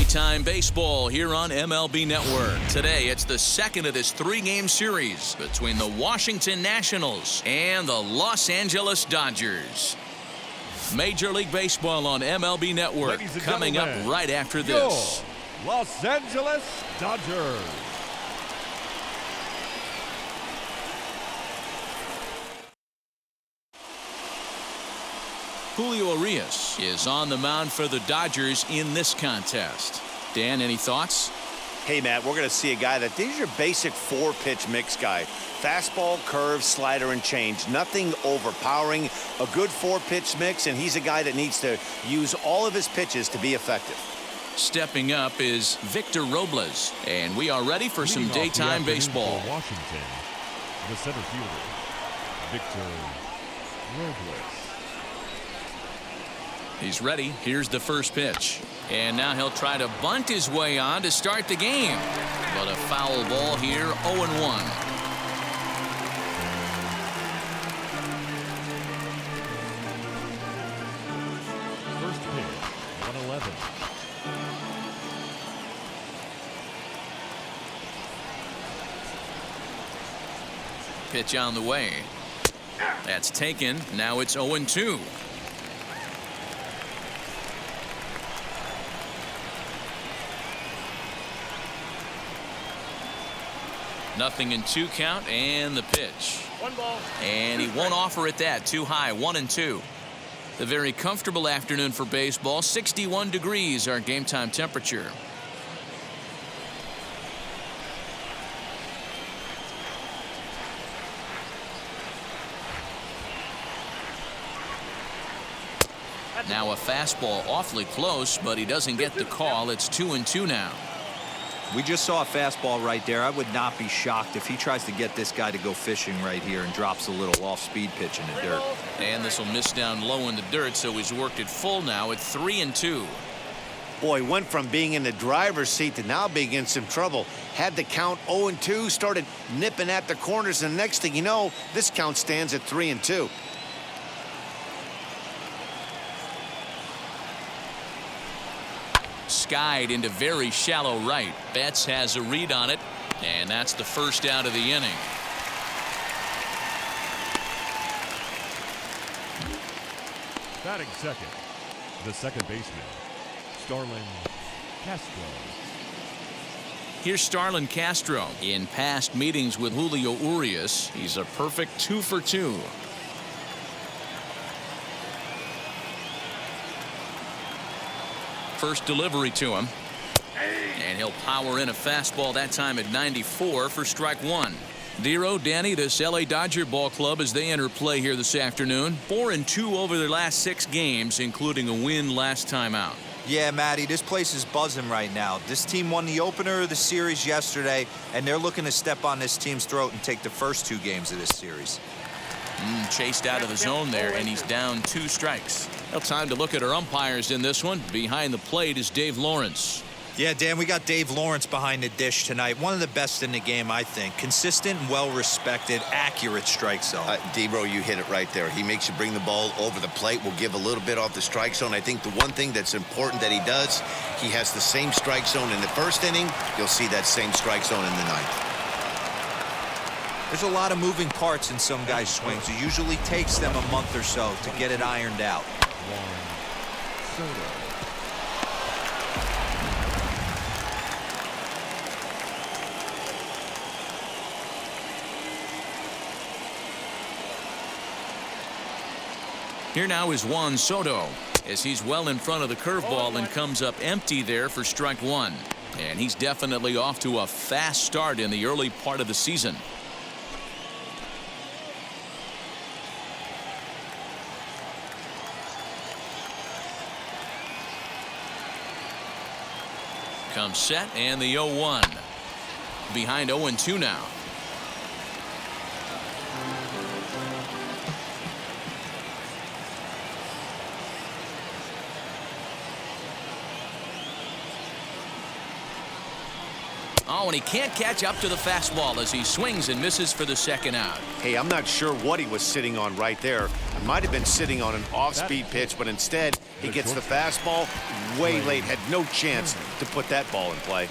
Daytime baseball here on MLB Network. Today, it's the second of this three-game series between the Washington Nationals and the Los Angeles Dodgers. Major League Baseball on MLB Network coming up right after this. Your Los Angeles Dodgers. Julio Urias is on the mound for the Dodgers in this contest. Dan, any thoughts? Hey, Matt, we're going to see a guy that these are your basic four-pitch mix guy. Fastball, curve, slider, and change. Nothing overpowering. A good four-pitch mix, and he's a guy that needs to use all of his pitches to be effective. Stepping up is Victor Robles, and we are ready for some daytime baseball. For Washington, the center fielder, Victor Robles. He's ready. Here's the first pitch. And now he'll try to bunt his way on to start the game. But a foul ball here, 0-1. First pitch, 111. Pitch on the way. That's taken. Now it's 0-2. Nothing in 2 count, and the pitch. 1 ball. And he won't offer it that. Too high, 1-2. A very comfortable afternoon for baseball. 61 degrees, our game time temperature. Now a fastball awfully close, but he doesn't get the call. It's 2-2 now. We just saw a fastball right there. I would not be shocked if he tries to get this guy to go fishing right here and drops a little off-speed pitch in the dirt. And this will miss down low in the dirt, so he's worked it full now at 3-2. Boy, went from being in the driver's seat to now being in some trouble. Had the count 0-2, started nipping at the corners, and the next thing you know, this count stands at 3-2. Skied into very shallow right. Betts has a read on it, and that's the first out of the inning. Batting second, the second baseman, Starlin Castro. Here's Starlin Castro. In past meetings with Julio Urias, he's a perfect 2 for 2. First delivery to him. And he'll power in a fastball that time at 94 for strike 1. Dero, Danny, this LA Dodger ball club as they enter play here this afternoon. 4-2 over their last 6 games, including a win last time out. Yeah, Matty, this place is buzzing right now. This team won the opener of the series yesterday, and they're looking to step on this team's throat and take the first 2 games of this series. Chased out of the zone there, and he's down 2 strikes. Well, time to look at our umpires in this one. Behind the plate is Dave Lawrence. Yeah, Dan, we got Dave Lawrence behind the dish tonight. One of the best in the game, I think. Consistent and well-respected, accurate strike zone. Debro, you hit it right there. He makes you bring the ball over the plate. We'll give a little bit off the strike zone. I think the one thing that's important that he does, he has the same strike zone in the first inning. You'll see that same strike zone in the 9th. There's a lot of moving parts in some guys' swings. It usually takes them a month or so to get it ironed out. Here now is Juan Soto as he's well in front of the curveball and comes up empty there for strike 1. And he's definitely off to a fast start in the early part of the season. Comes set and the 0-1. Behind 0-2 now. Oh, and he can't catch up to the fastball as he swings and misses for the second out. Hey, I'm not sure what he was sitting on right there. Might have been sitting on an off-speed pitch, but instead he gets the fastball way late. Had no chance to put that ball in play.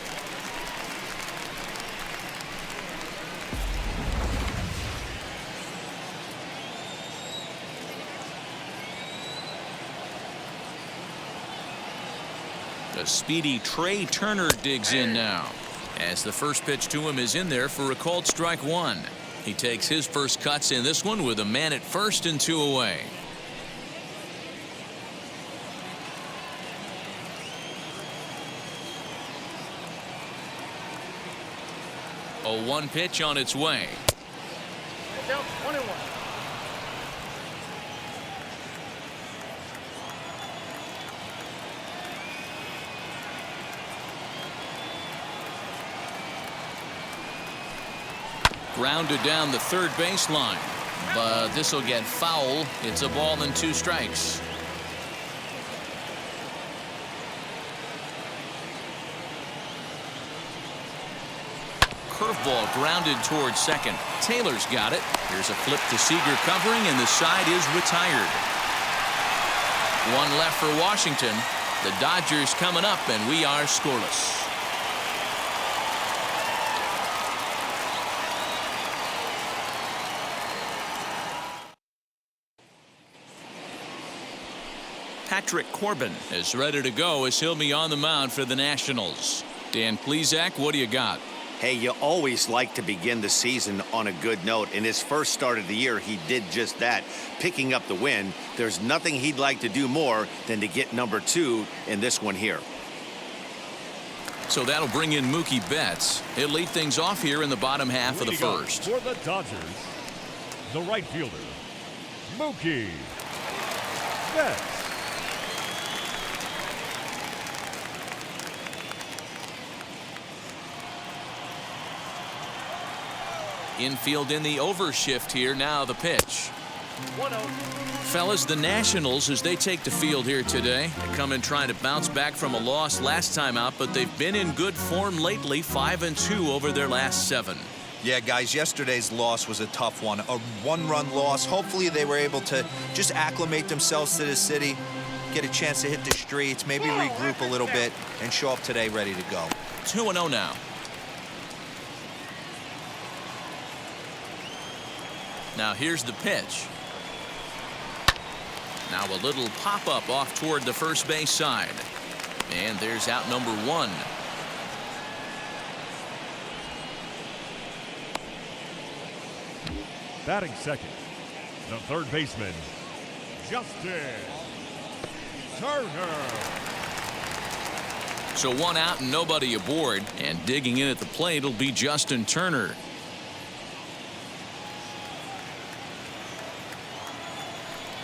The speedy Trey Turner digs in now, as the first pitch to him is in there for a called strike one. He takes his first cuts in this one with a man at first and 2 away. A 1 pitch on its way. 1-1. Grounded down the third baseline, but this will get foul. It's a ball and 2 strikes. Curveball grounded towards second. Taylor's got it. Here's a flip to Seager covering, and the side is retired. 1 left for Washington. The Dodgers coming up, and we are scoreless. Patrick Corbin is ready to go as he'll be on the mound for the Nationals. Dan Plesac, what do you got? Hey, you always like to begin the season on a good note. In his first start of the year, he did just that, picking up the win. There's nothing he'd like to do more than to get number 2 in this one here. So that'll bring in Mookie Betts. He'll lead things off here in the bottom half of the Leading up first. for the Dodgers, the right fielder, Mookie Betts. Infield in the overshift here. Now the pitch. 1-0. Fellas, the Nationals, as they take the field here today, they come in trying to bounce back from a loss last time out, but they've been in good form lately, 5-2 over their last 7. Yeah, guys, yesterday's loss was a tough one. A 1-run loss. Hopefully they were able to just acclimate themselves to the city, get a chance to hit the streets, maybe regroup a little bit, and show up today ready to go. 2-0 now. Now here's the pitch. Now a little pop-up off toward the first base side. And there's out number 1. Batting second, the third baseman, Justin Turner. So 1 out and nobody aboard. And digging in at the plate will be Justin Turner.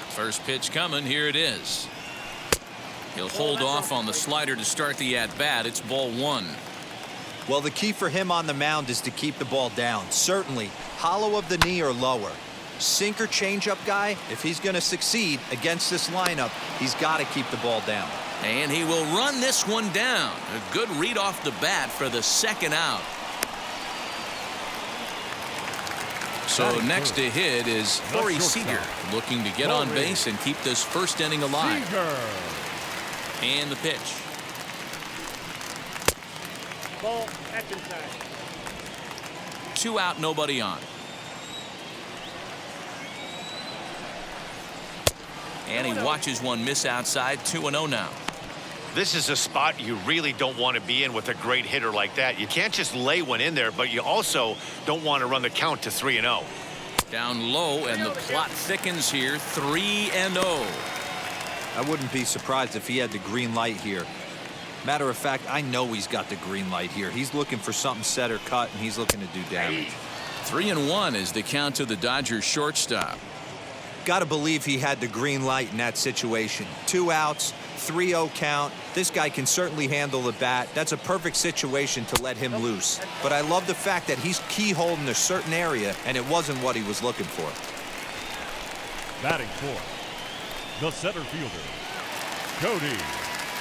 First pitch coming. Here it is. He'll hold off on the slider to start the at-bat. It's ball 1. Well, the key for him on the mound is to keep the ball down. Certainly, hollow of the knee or lower. Sinker changeup guy, if he's going to succeed against this lineup, he's got to keep the ball down. And he will run this one down. A good read off the bat for the second out. So next to hit is Corey Seager, looking to get on base and keep this first inning alive. Seager. And the pitch. Ball, action side. 2 out, nobody on. And he watches one miss outside. 2-0 now. This is a spot you really don't want to be in with a great hitter like that. You can't just lay one in there, but you also don't want to run the count to 3-0. Down low, and the plot thickens here. 3-0. I wouldn't be surprised if he had the green light here. Matter of fact, I know he's got the green light here. He's looking for something set or cut, and he's looking to do damage. 3-1 is the count to the Dodgers shortstop. Got to believe he had the green light in that situation. 2 outs, 3-0 count. This guy can certainly handle the bat. That's a perfect situation to let him loose. But I love the fact that he's keyholed in a certain area, and it wasn't what he was looking for. Batting fourth, the center fielder, Cody.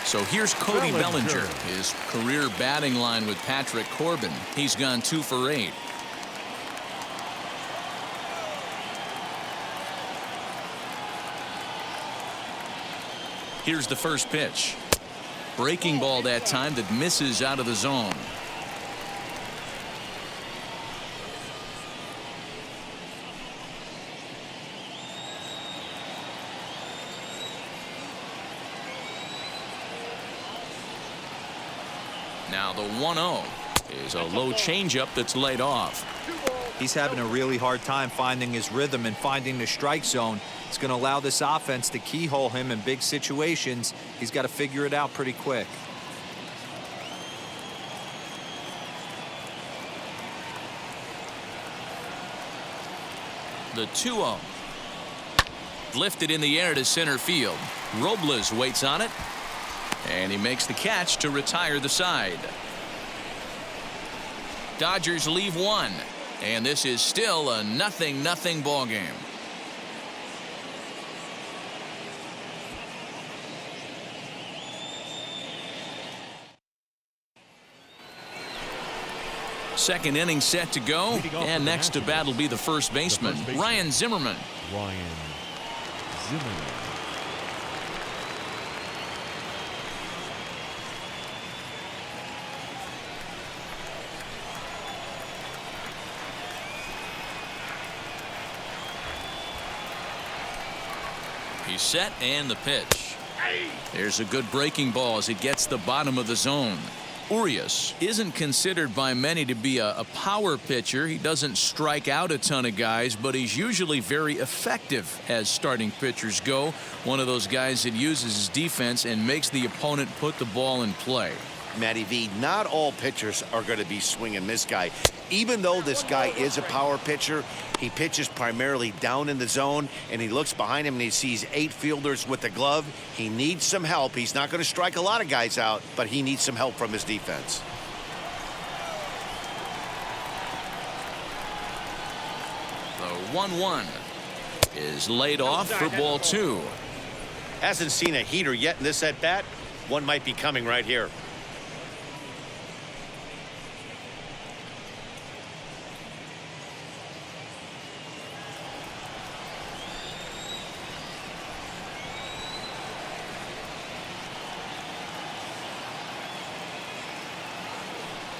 So here's Cody Bellinger. Bellinger, his career batting line with Patrick Corbin. He's gone 2 for 8. Here's the first pitch. Breaking ball that time that misses out of the zone. Now the 1-0 is a low changeup that's laid off. He's having a really hard time finding his rhythm and finding the strike zone. It's going to allow this offense to keyhole him in big situations. He's got to figure it out pretty quick. The 2-0. Lifted in the air to center field. Robles waits on it. And he makes the catch to retire the side. Dodgers leave one. And this is still a 0-0 ball game. Second inning set to go. And next to bat will be the first baseman, Ryan Zimmerman. Ryan Zimmerman. He's set and the pitch. There's a good breaking ball as it gets the bottom of the zone. Urias isn't considered by many to be a power pitcher. He doesn't strike out a ton of guys, but he's usually very effective as starting pitchers go. One of those guys that uses his defense and makes the opponent put the ball in play. Matty V, not all pitchers are going to be swing and miss guy. Even though this guy is a power pitcher, he pitches primarily down in the zone, and he looks behind him and he sees 8 fielders with the glove. He needs some help. He's not going to strike a lot of guys out, but he needs some help from his defense. The 1-1 is laid off for ball 2. Hasn't seen a heater yet in this at-bat. One might be coming right here.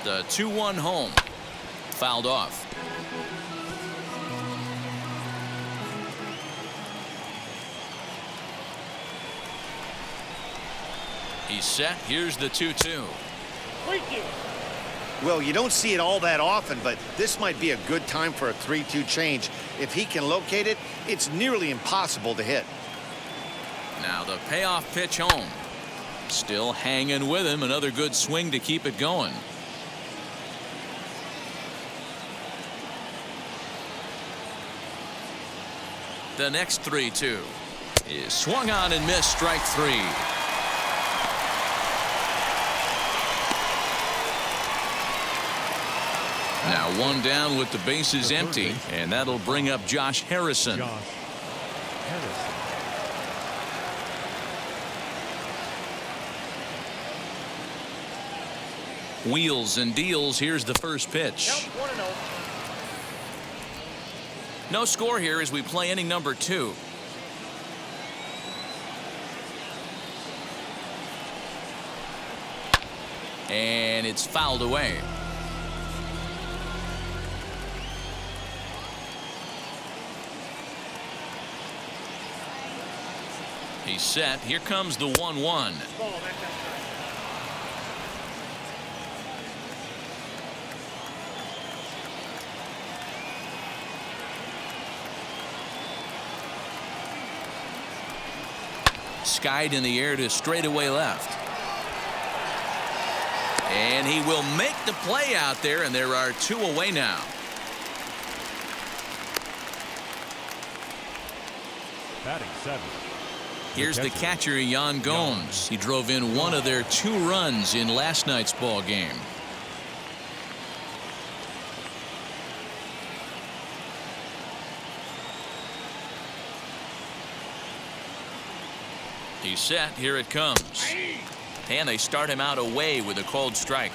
The 2-1 home. Fouled off. He's set. Here's the 2-2. Well, you don't see it all that often, but this might be a good time for a 3-2 change. If he can locate it, it's nearly impossible to hit. Now the payoff pitch home. Still hanging with him. Another good swing to keep it going. The next 3-2 is swung on and missed. Strike 3. Now one down with the bases empty, and that'll bring up Josh Harrison. Josh Harrison. Wheels and deals. Here's the first pitch. Count 1-0. No score here as we play inning number 2. And it's fouled away. He's set. Here comes the 1-1. Ball, that's outside. Skied in the air to straightaway left. And he will make the play out there, and there are 2 away now. Batting 7th. Here's the catcher, Yan Gomes. He drove in one of their 2 runs in last night's ball game. He's set. Here it comes. And they start him out away with a cold strike.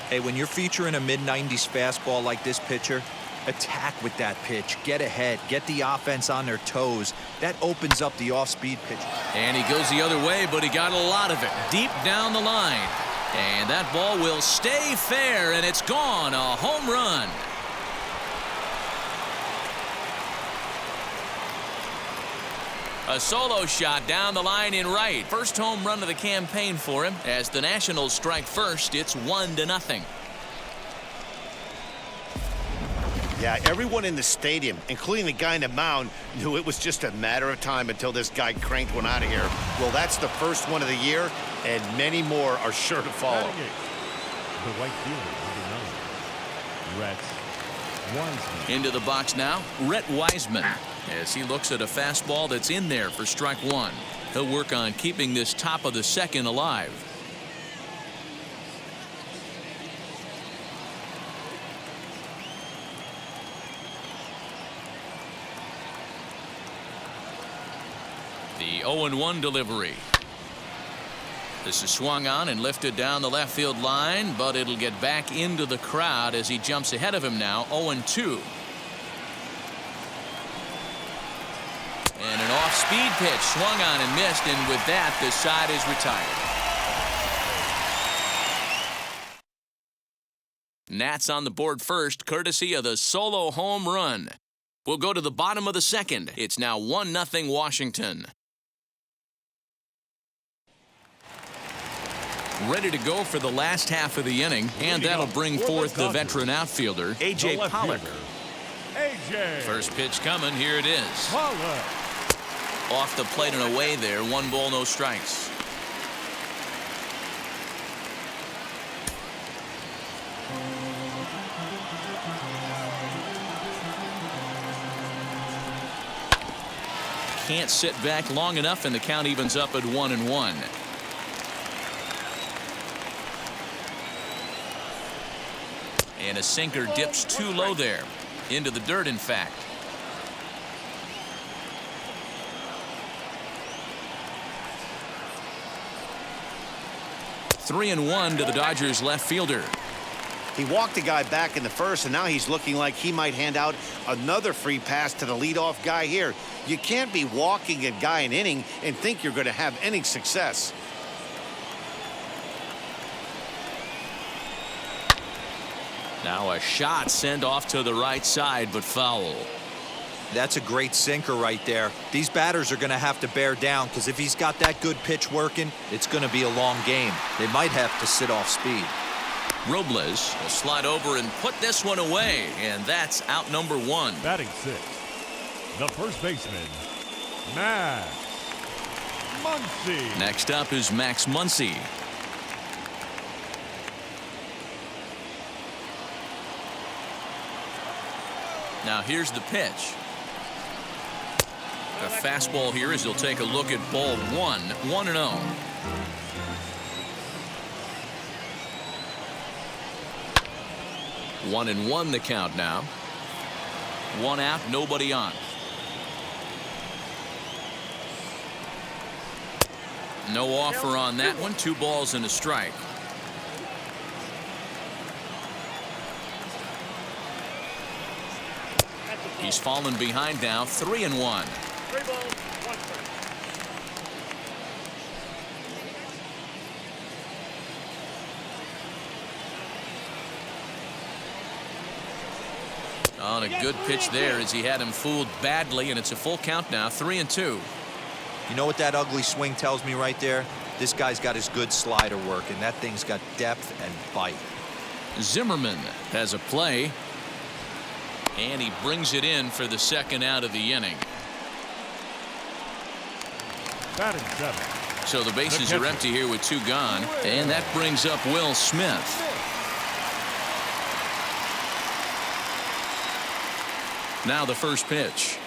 Hey, when you're featuring a mid-90s fastball like this pitcher, Attack with that pitch. Get ahead. Get the offense on their toes. That opens up the off-speed pitch. And he goes the other way, but he got a lot of it deep down the line. And that ball will stay fair, and it's gone. A home run. A solo shot down the line in right. First home run of the campaign for him. As the Nationals strike first, it's 1-0. Yeah, everyone in the stadium, including the guy in the mound, knew it was just a matter of time until this guy cranked one out of here. Well, that's the first one of the year, and many more are sure to follow. Batting eighth, the right fielder, number 9, Rhett Wiseman. Into the box now, Rhett Wiseman, as he looks at a fastball that's in there for strike one. He'll work on keeping this top of the second alive. The 0-1 delivery. This is swung on and lifted down the left field line, but it'll get back into the crowd as he jumps ahead of him now. 0-2. And an off-speed pitch swung on and missed, and with that, the side is retired. Nats on the board first, courtesy of the solo home run. We'll go to the bottom of the second. It's now 1-0 Washington. Ready to go for the last half of the inning, and that'll bring forth the veteran outfielder, A.J. Pollock. A.J. First pitch coming, here it is. Pollock. Off the plate and away there, 1 ball, no strikes. Can't sit back long enough, and the count evens up at 1-1. And a sinker dips too low there. Into the dirt, in fact. Three and 1 to the Dodgers left fielder. He walked the guy back in the first, and now he's looking like he might hand out another free pass to the leadoff guy here. You can't be walking a guy an inning and think you're going to have any success. Now a shot sent off to the right side, but foul. That's a great sinker right there. These batters are going to have to bear down, because if he's got that good pitch working, it's going to be a long game. They might have to sit off speed. Robles will slide over and put this one away, and that's out number 1. Batting sixth, the first baseman, Max Muncy. Next up is Max Muncy. Now here's the pitch. A fastball here as he'll take a look at ball 1. 1-0. One and 1 the count now. 1 out, nobody on. No offer on that one. 2 balls and a strike. He's fallen behind now. 3 and 1. 3 balls, 1 strike. On a good pitch there as he had him fooled badly, and it's a full count now. 3 and 2. You know what that ugly swing tells me right there? This guy's got his good slider working. That thing's got depth and bite. Zimmerman has a play, and he brings it in for the second out of the inning. Batting 7. So the bases are empty here with 2 gone, and that brings up Will Smith. Now the first pitch.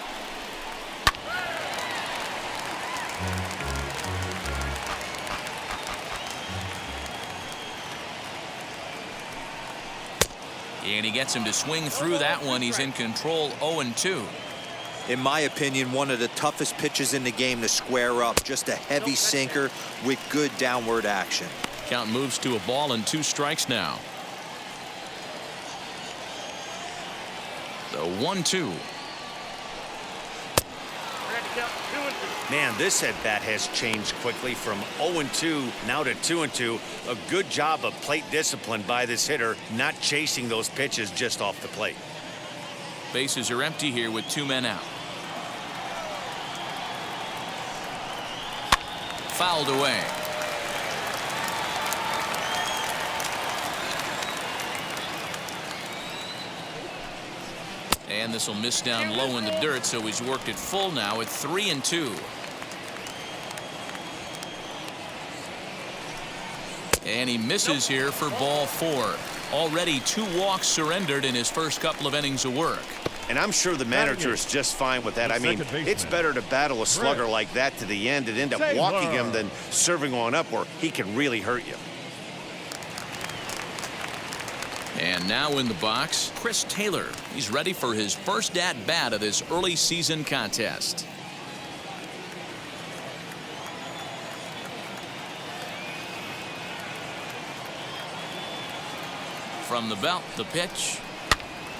And he gets him to swing through that one. He's in control. 0-2. In my opinion, one of the toughest pitches in the game to square up. Just a heavy sinker with good downward action. Count moves to a ball and 2 strikes now. The 1-2. Man, this at-bat has changed quickly from 0-2 now to 2-2. A good job of plate discipline by this hitter, not chasing those pitches just off the plate. Bases are empty here with 2 men out. Fouled away. And this will miss down low in the dirt, so he's worked it full now at 3-2. And he misses here for ball 4. Already 2 walks surrendered in his first couple of innings of work. And I'm sure the manager is just fine with that. I mean, it's better to battle a slugger like that to the end and end up walking him than serving one up where he can really hurt you. And now in the box, Chris Taylor. He's ready for his first at-bat of this early season contest. From the belt, the pitch.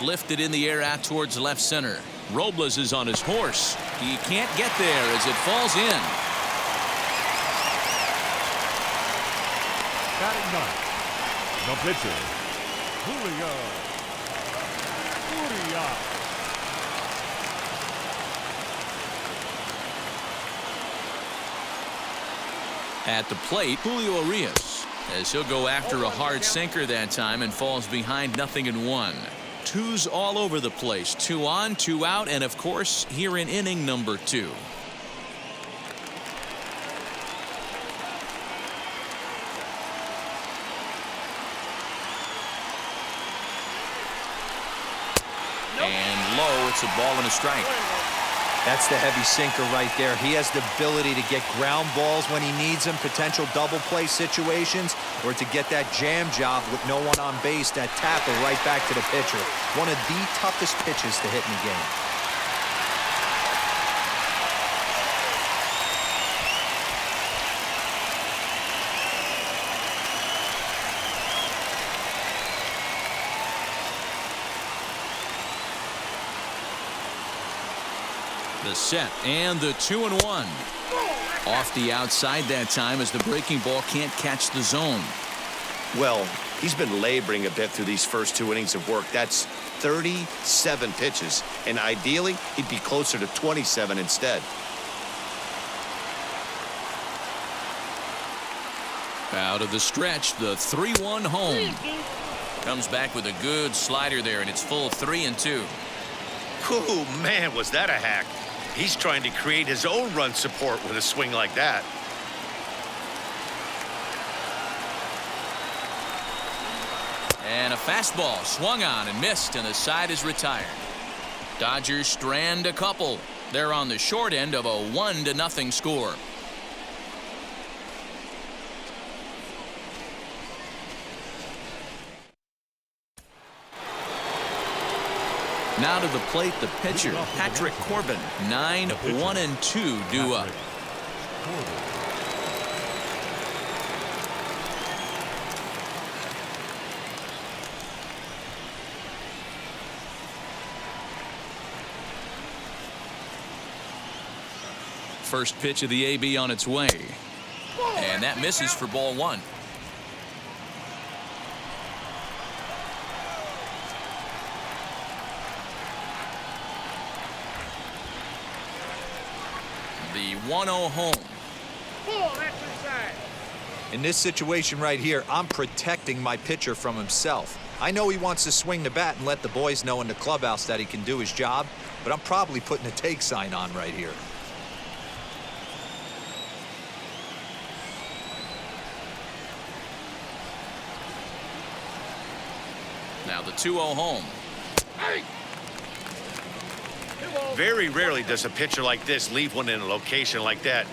Lifted in the air out towards left center. Robles is on his horse. He can't get there as it falls in. Batting ninth, the pitcher, Julio Urias. At the plate, Julio Urias, as he'll go after a hard sinker that time and falls behind 0-1. 2's all over the place. 2 on, 2 out, and of course here in inning number 2. And low, it's a ball and a strike. That's the heavy sinker right there. He has the ability to get ground balls when he needs them, potential double play situations, or to get that jam job with no one on base, that tackle right back to the pitcher. One of the toughest pitches to hit in the game. The set and the 2-1. Off the outside that time as the breaking ball can't catch the zone. Well, he's been laboring a bit through these first 2 innings of work. That's 37 pitches, and ideally he'd be closer to 27 instead. Out of the stretch, the 3-1 home. Comes back with a good slider there, and it's full 3-2. Ooh, man, was that a hack. He's trying to create his own run support with a swing like that. And a fastball swung on and missed, and the side is retired. Dodgers strand a couple. They're on the short end of a 1-0 score. Now to the plate, the pitcher, Patrick Corbin. 9-1-2 due up. First pitch of the AB on its way. And that misses for ball 1. The 1-0 home. In this situation right here, I'm protecting my pitcher from himself. I know he wants to swing the bat and let the boys know in the clubhouse that he can do his job, but I'm probably putting a take sign on right here. Now the 2-0 home. Very rarely does a pitcher like this leave one in a location like that.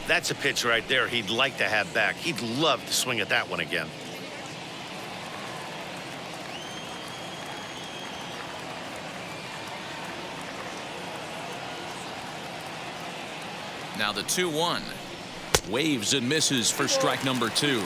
That's a pitch right there he'd like to have back. He'd love to swing at that one again. Now the 2-1. Waves and misses for strike number 2.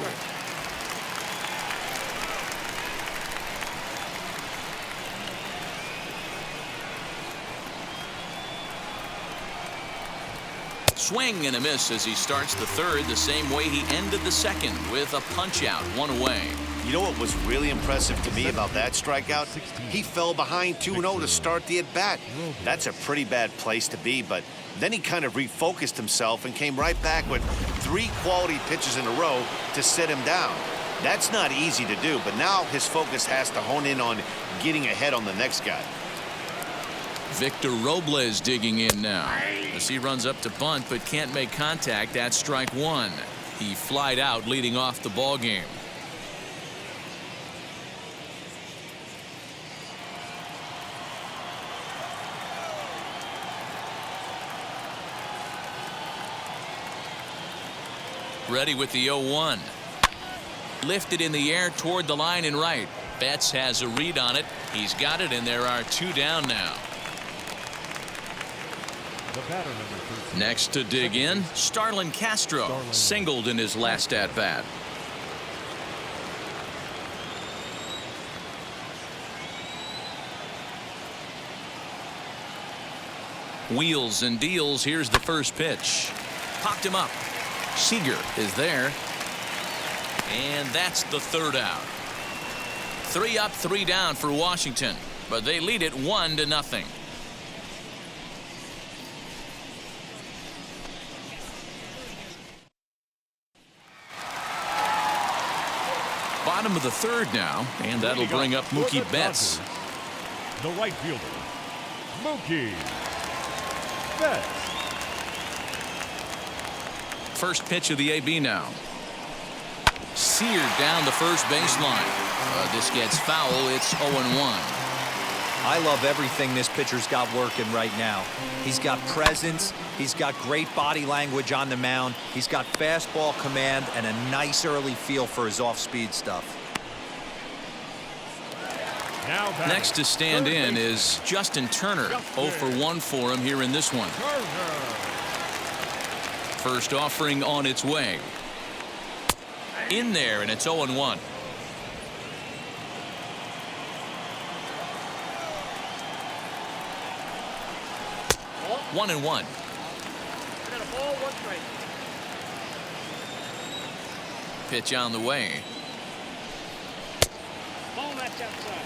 Swing and a miss as he starts the third the same way he ended the second, with a punch-out, one away. You know what was really impressive to me about that strikeout? He fell behind 2-0 to start the at-bat. That's a pretty bad place to be, but then he kind of refocused himself and came right back with 3 quality pitches in a row to sit him down. That's not easy to do, but now his focus has to hone in on getting ahead on the next guy. Victor Robles digging in now as he runs up to bunt but can't make contact. That's strike one. He flied out leading off the ball game. Ready with the 0-1. Lifted in the air toward the line and right. Betts has a read on it. He's got it, and there are 2 down now. The batter, number 13. Next to dig in, Starlin Castro singled in his last at-bat. Wheels and deals. Here's the first pitch. Popped him up. Seager is there. And that's the third out. 3 up, 3 down for Washington, but they lead it 1-0. Bottom of the third now, and that'll bring up Mookie Betts. The right fielder, Mookie Betts. First pitch of the AB now. Seared down the first baseline. This gets foul. It's 0-1. I love everything this pitcher's got working right now. He's got presence. He's got great body language on the mound. He's got fastball command and a nice early feel for his off-speed stuff. Now next to stand in is Justin Turner. 0 for 1 for him here in this one. First offering on its way. In there, and it's 0-1. One and one. Got a ball, 1 strike. Pitch on the way. Ball that's outside.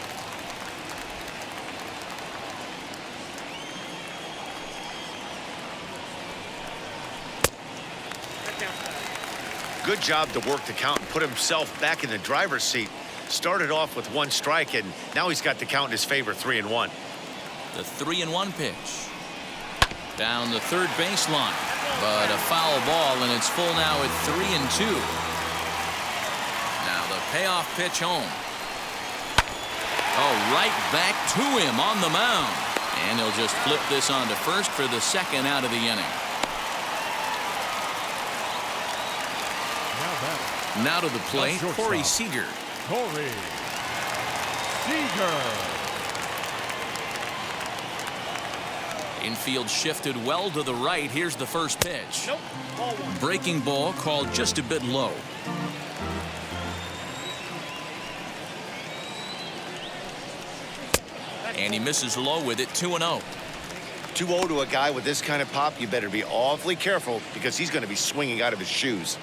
That's outside. Good job to work the count and put himself back in the driver's seat. Started off with 1 strike, and now he's got the count in his favor, 3-1. The 3-1 pitch. Down the third baseline, but a foul ball, and it's full now at 3-2. Now the payoff pitch home. Oh, right back to him on the mound, and he'll just flip this on to first for the second out of the inning. Now to the plate, Corey Seager. Corey Seager. Infield shifted well to the right. Here's the first pitch. Nope. Ball 1. Breaking ball called just a bit low. And he misses low with it. 2-0. 2-0 to a guy with this kind of pop, you better be awfully careful because he's going to be swinging out of his shoes.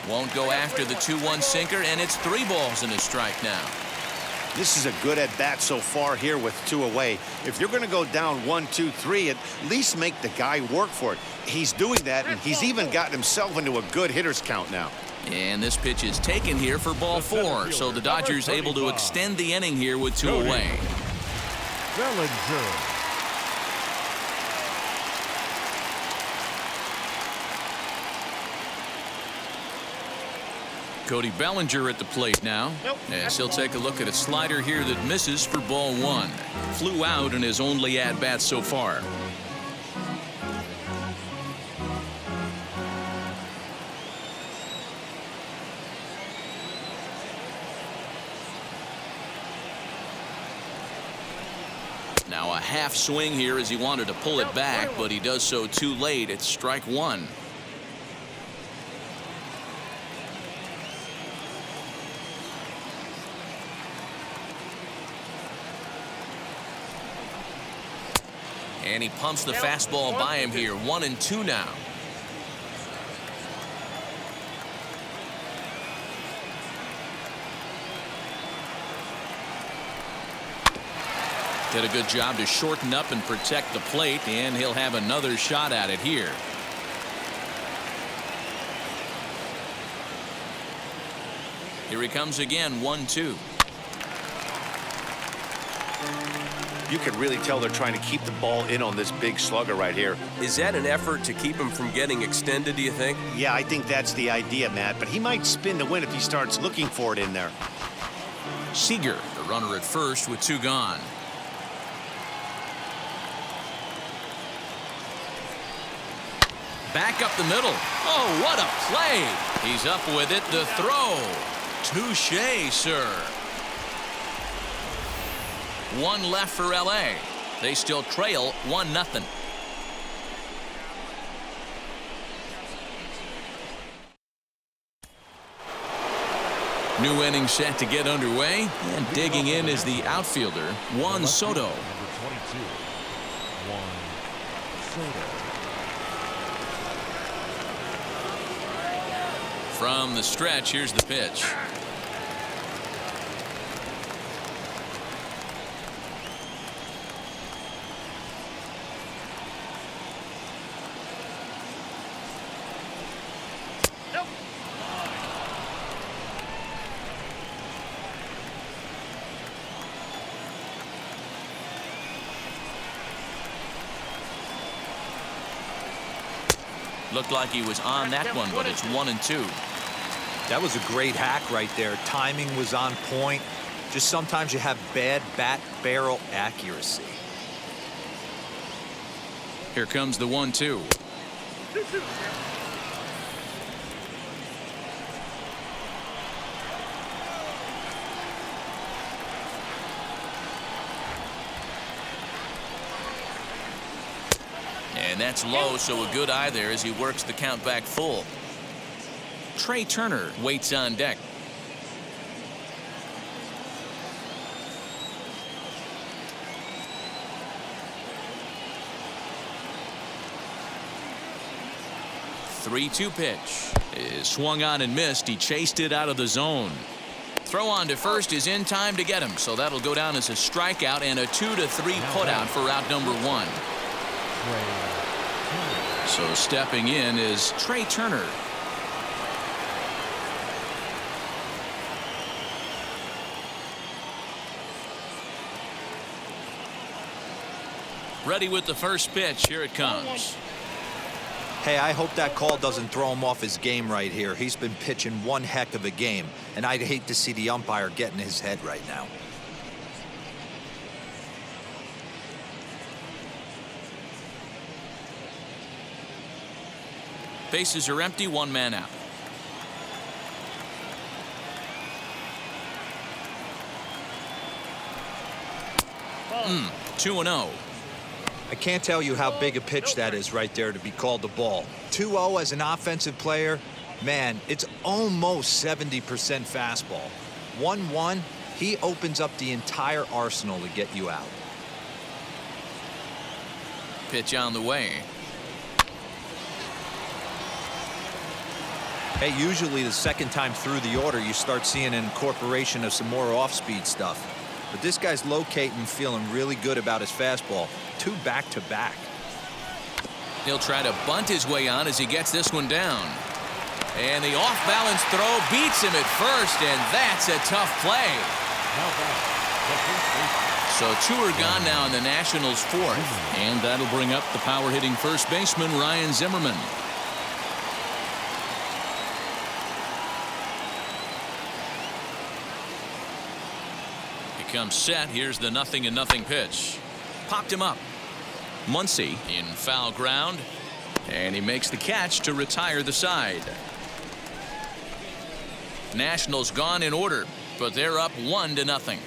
Won't go after the 2-1 sinker, and it's 3 balls and a strike now. This is a good at-bat so far here with 2 away. If you're going to go down 1-2-3, at least make the guy work for it. He's doing that, and he's even gotten himself into a good hitter's count now. And this pitch is taken here for ball 4, so the Dodgers able to extend the inning here with 2 away. Bellinger. Cody Bellinger at the plate now. As he'll take a look at a slider here that misses for ball 1. Flew out in his only at-bat so far. Now a half swing here as he wanted to pull it back, but he does so too late. It's strike 1. And he pumps the fastball by him here. 1-2 now. Did a good job to shorten up and protect the plate, and he'll have another shot at it here. Here he comes again. 1-2. You can really tell they're trying to keep the ball in on this big slugger right here. Is that an effort to keep him from getting extended, do you think? Yeah, I think that's the idea, Matt, but he might spin to win if he starts looking for it in there. Seager, the runner at first with 2 gone. Back up the middle. Oh, what a play. He's up with it. The throw. Touché, sir. 1 left for LA. They still trail 1-0. New inning set to get underway, and digging in is the outfielder, Juan Soto. Number 22, Juan Soto. From the stretch, here's the pitch. Looked like he was on that one, but it's 1-2. That was a great hack right there. Timing was on point. Just sometimes you have bad bat barrel accuracy. Here comes the 1-2. And that's low, so a good eye there as he works the count back full. Trey Turner waits on deck. The 3-2 pitch is swung on and missed. He chased it out of the zone. Throw on to first is in time to get him, so that'll go down as a strikeout and a 2-3 putout for out number 1. So stepping in is Trey Turner. Ready with the first pitch. Here it comes. Hey, I hope that call doesn't throw him off his game right here. He's been pitching one heck of a game, and I'd hate to see the umpire get in his head right now. Bases are empty, 1 man out. Ball. 2-0. I can't tell you how big a pitch that is right there to be called the ball. 2-0 as an offensive player, man, it's almost 70% fastball. 1-1, he opens up the entire arsenal to get you out. Pitch on the way. Hey, usually the second time through the order, you start seeing an incorporation of some more off-speed stuff. But this guy's locating, feeling really good about his fastball. 2 back-to-back. He'll try to bunt his way on as he gets this one down. And the off-balance throw beats him at first, and that's a tough play. So 2 are gone now in the Nationals' 4th, and that'll bring up the power-hitting first baseman, Ryan Zimmerman. Comes set. Here's the 0-0 pitch. Popped him up. Muncy in foul ground, and he makes the catch to retire the side. Nationals gone in order, but they're up 1-0.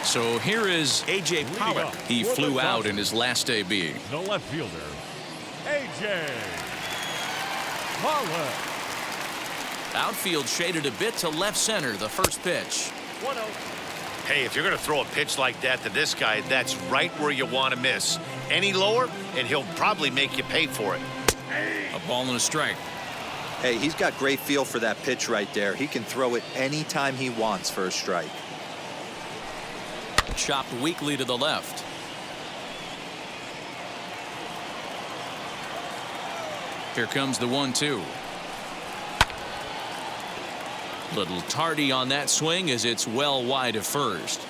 So here is A.J. Pollock. He flew out in his last AB. The left fielder, A.J. Pollock. Outfield shaded a bit to left center, the first pitch. 1-0. Hey, if you're going to throw a pitch like that to this guy, that's right where you want to miss. Any lower, and he'll probably make you pay for it. A ball and a strike. Hey, he's got great feel for that pitch right there. He can throw it anytime he wants for a strike. Chopped weakly to the left. Here comes the 1-2. Little tardy on that swing as it's well wide of first.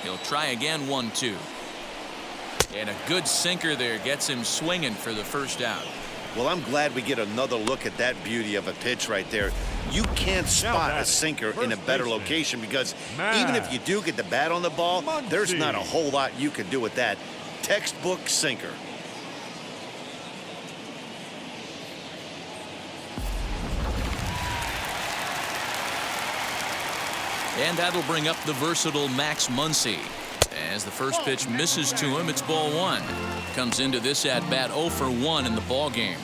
He'll try again. 1-2. And a good sinker there gets him swinging for the first out. Well, I'm glad we get another look at that beauty of a pitch right there. You can't spot a sinker in a better location because even if you do get the bat on the ball, there's not a whole lot you can do with that. Textbook sinker. And that'll bring up the versatile Max Muncy. As the first pitch misses to him, it's ball 1. Comes into this at bat 0 for 1 in the ball game.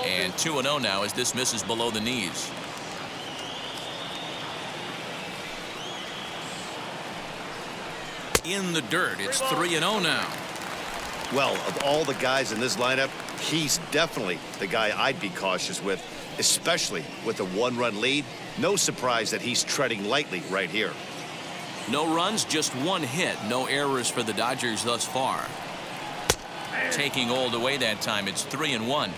And 2-0 now as this misses below the knees. In the dirt, it's 3-0 now. Well, of all the guys in this lineup, he's definitely the guy I'd be cautious with, especially with a 1-run lead. No surprise that he's treading lightly right here. No runs, just 1 hit. No errors for the Dodgers thus far. Taking Old away that time, it's 3-1.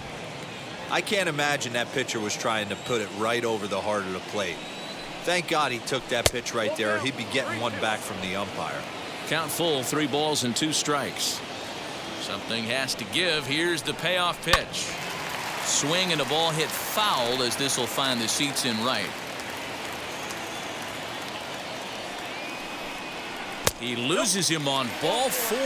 I can't imagine that pitcher was trying to put it right over the heart of the plate. Thank God he took that pitch right there, or he'd be getting one back from the umpire. Count full, 3 balls and 2 strikes. Something has to give. Here's the payoff pitch. Swing and a ball hit foul as this will find the seats in right. He loses him on ball 4.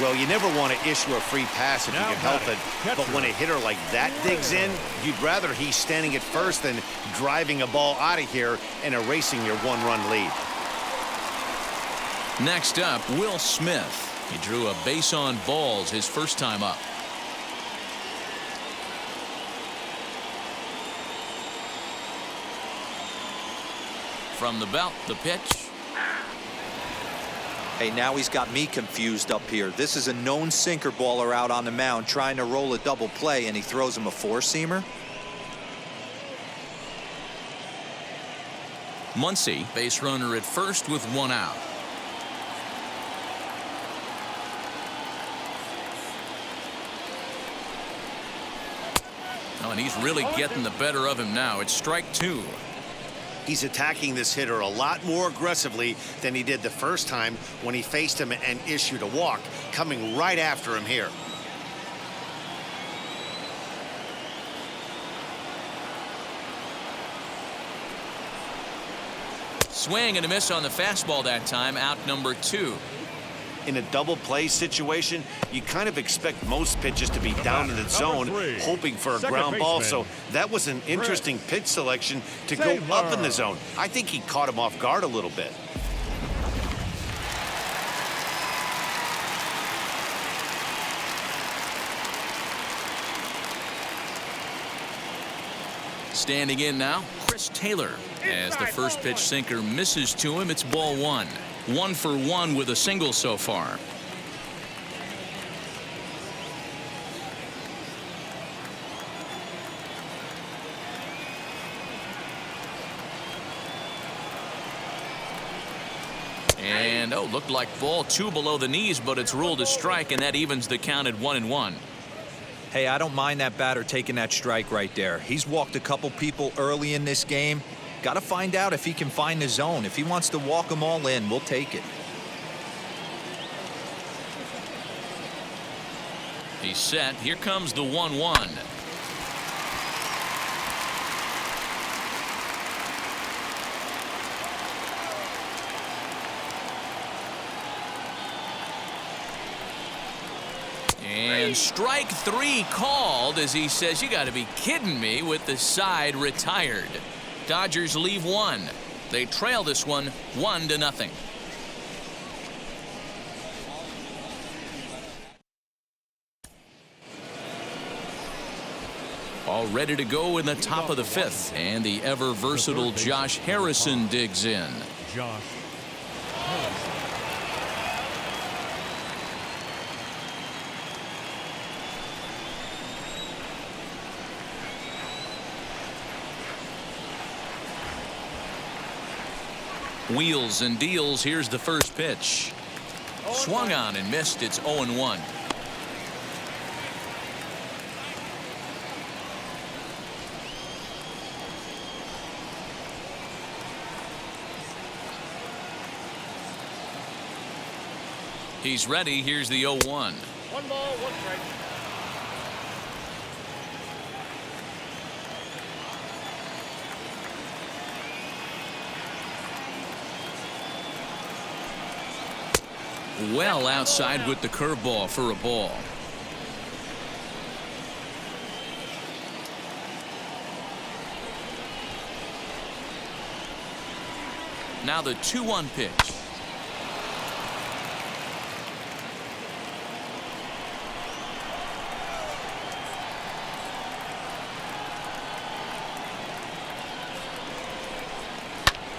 Well, you never want to issue a free pass if you can help it. But when a hitter like that digs in, you'd rather he's standing at first than driving a ball out of here and erasing your 1-run lead. Next up, Will Smith. He drew a base on balls his first time up. From the belt, the pitch. Hey, now he's got me confused up here. This is a known sinker baller out on the mound trying to roll a double play, and he throws him a 4-seamer. Muncy, base runner at first with 1 out. Oh, and he's really getting the better of him now. It's strike 2. He's attacking this hitter a lot more aggressively than he did the first time when he faced him and issued a walk, coming right after him here. Swing and a miss on the fastball that time. Out number 2. In a double play situation, you kind of expect most pitches to be down in the zone, hoping for a ground ball. So that was an interesting pitch selection to go up in the zone. I think he caught him off guard a little bit. Standing in now, Chris Taylor. As the first pitch sinker misses to him, it's ball 1. 1 for 1 with a single so far. And looked like ball 2 below the knees, but it's ruled a strike, and that evens the count at 1-1. Hey, I don't mind that batter taking that strike right there. He's walked a couple people early in this game. Got to find out if he can find the zone. If he wants to walk them all in, we'll take it. He's set. Here comes the 1-1. And strike 3 called as he says, "You got to be kidding me," with the side retired. Dodgers leave 1. They trail this one 1-0. All ready to go in the top of the 5th, and the ever versatile Josh Harrison digs in. Josh Harrison. Wheels and deals. Here's the first pitch. Swung on and missed. It's 0-1. He's ready. Here's the 0-1. 1 ball, 1 strike. Well outside with the curveball for a ball. Now the 2-1 pitch.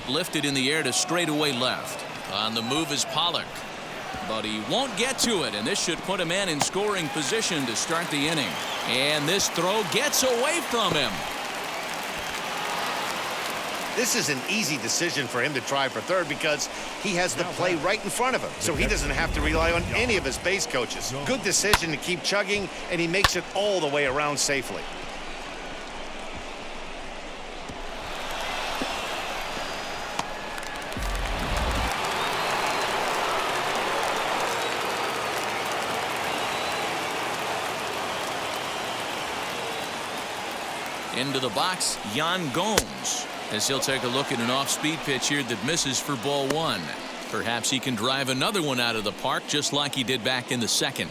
Lifted in the air to straightaway left. On the move is Pollock. But he won't get to it, and this should put a man in scoring position to start the inning. And this throw gets away from him. This is an easy decision for him to try for third because he has the play right in front of him, so he doesn't have to rely on any of his base coaches. Good decision to keep chugging, and he makes it all the way around safely. Into the box, Yan Gomes, as he'll take a look at an off-speed pitch here that misses for ball 1. Perhaps he can drive another one out of the park just like he did back in the 2nd.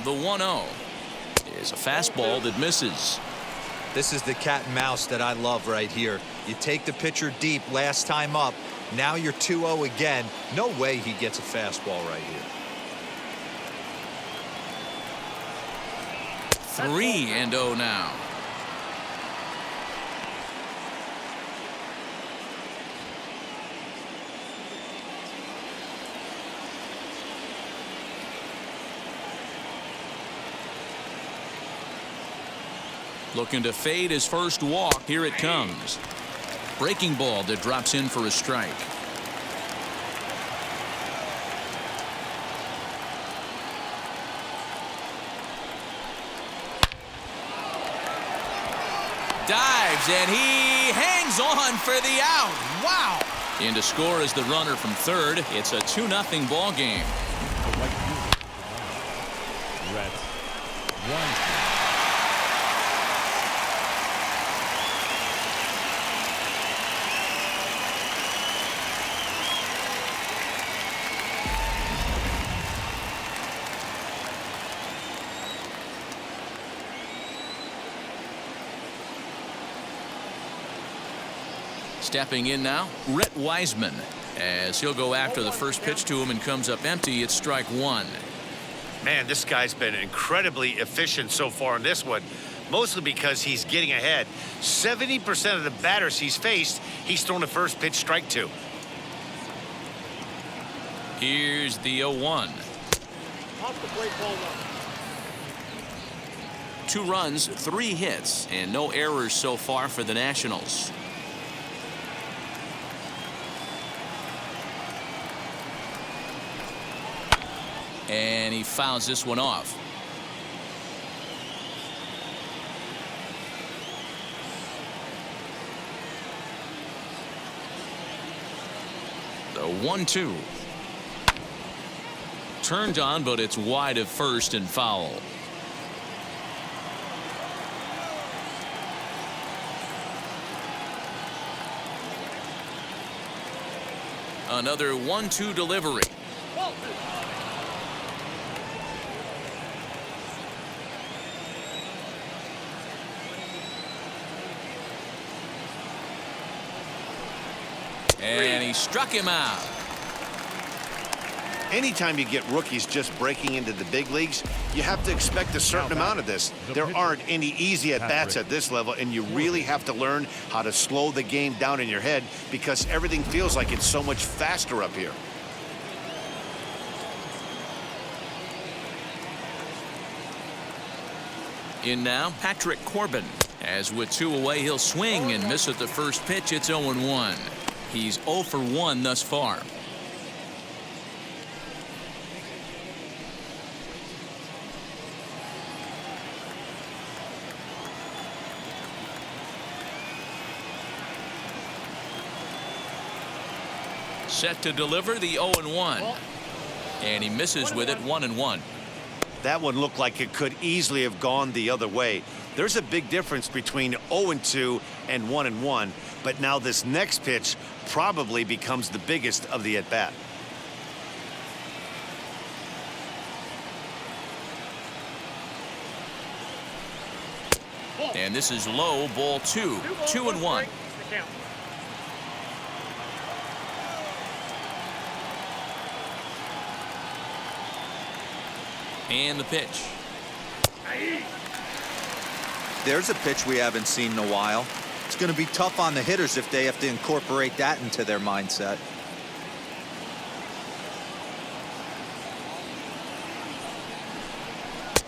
The 1-0 is a fastball that misses. This is the cat and mouse that I love right here. You take the pitcher deep last time up. Now you're 2-0 again. No way he gets a fastball right here. 3-0 now. Looking to fade his first walk. Here it comes. Breaking ball that drops in for a strike. Dives, and he hangs on for the out. Wow. In to score is the runner from third. It's a 2-0 ball game. The white field. Reds. 1. Stepping in now, Rhett Wiseman, as he'll go after the first pitch to him and comes up empty. It's strike 1. Man, this guy's been incredibly efficient so far in this one, mostly because he's getting ahead. 70% of the batters he's faced, he's thrown the first pitch strike to. Here's the 0-1. Off the plate, ball 1. 2 runs, 3 hits, and no errors so far for the Nationals. And he fouls this one off. The 1-2. Turned on, but it's wide of first and foul. Another 1-2 delivery. And he struck him out. Anytime you get rookies just breaking into the big leagues, you have to expect a certain amount of this. There aren't any easy at-bats at this level, and you really have to learn how to slow the game down in your head because everything feels like it's so much faster up here. In now, Patrick Corbin. As with 2 away, he'll swing and miss at the first pitch. It's 0-1. He's 0 for 1 thus far. Set to deliver the 0-1. And he misses with it, 1-1. That one looked like it could easily have gone the other way. There's a big difference between 0-2 and 1-1, but now this next pitch probably becomes the biggest of the at-bat. And this is low, ball 2. 2-1. And the pitch. There's a pitch we haven't seen in a while. It's going to be tough on the hitters if they have to incorporate that into their mindset.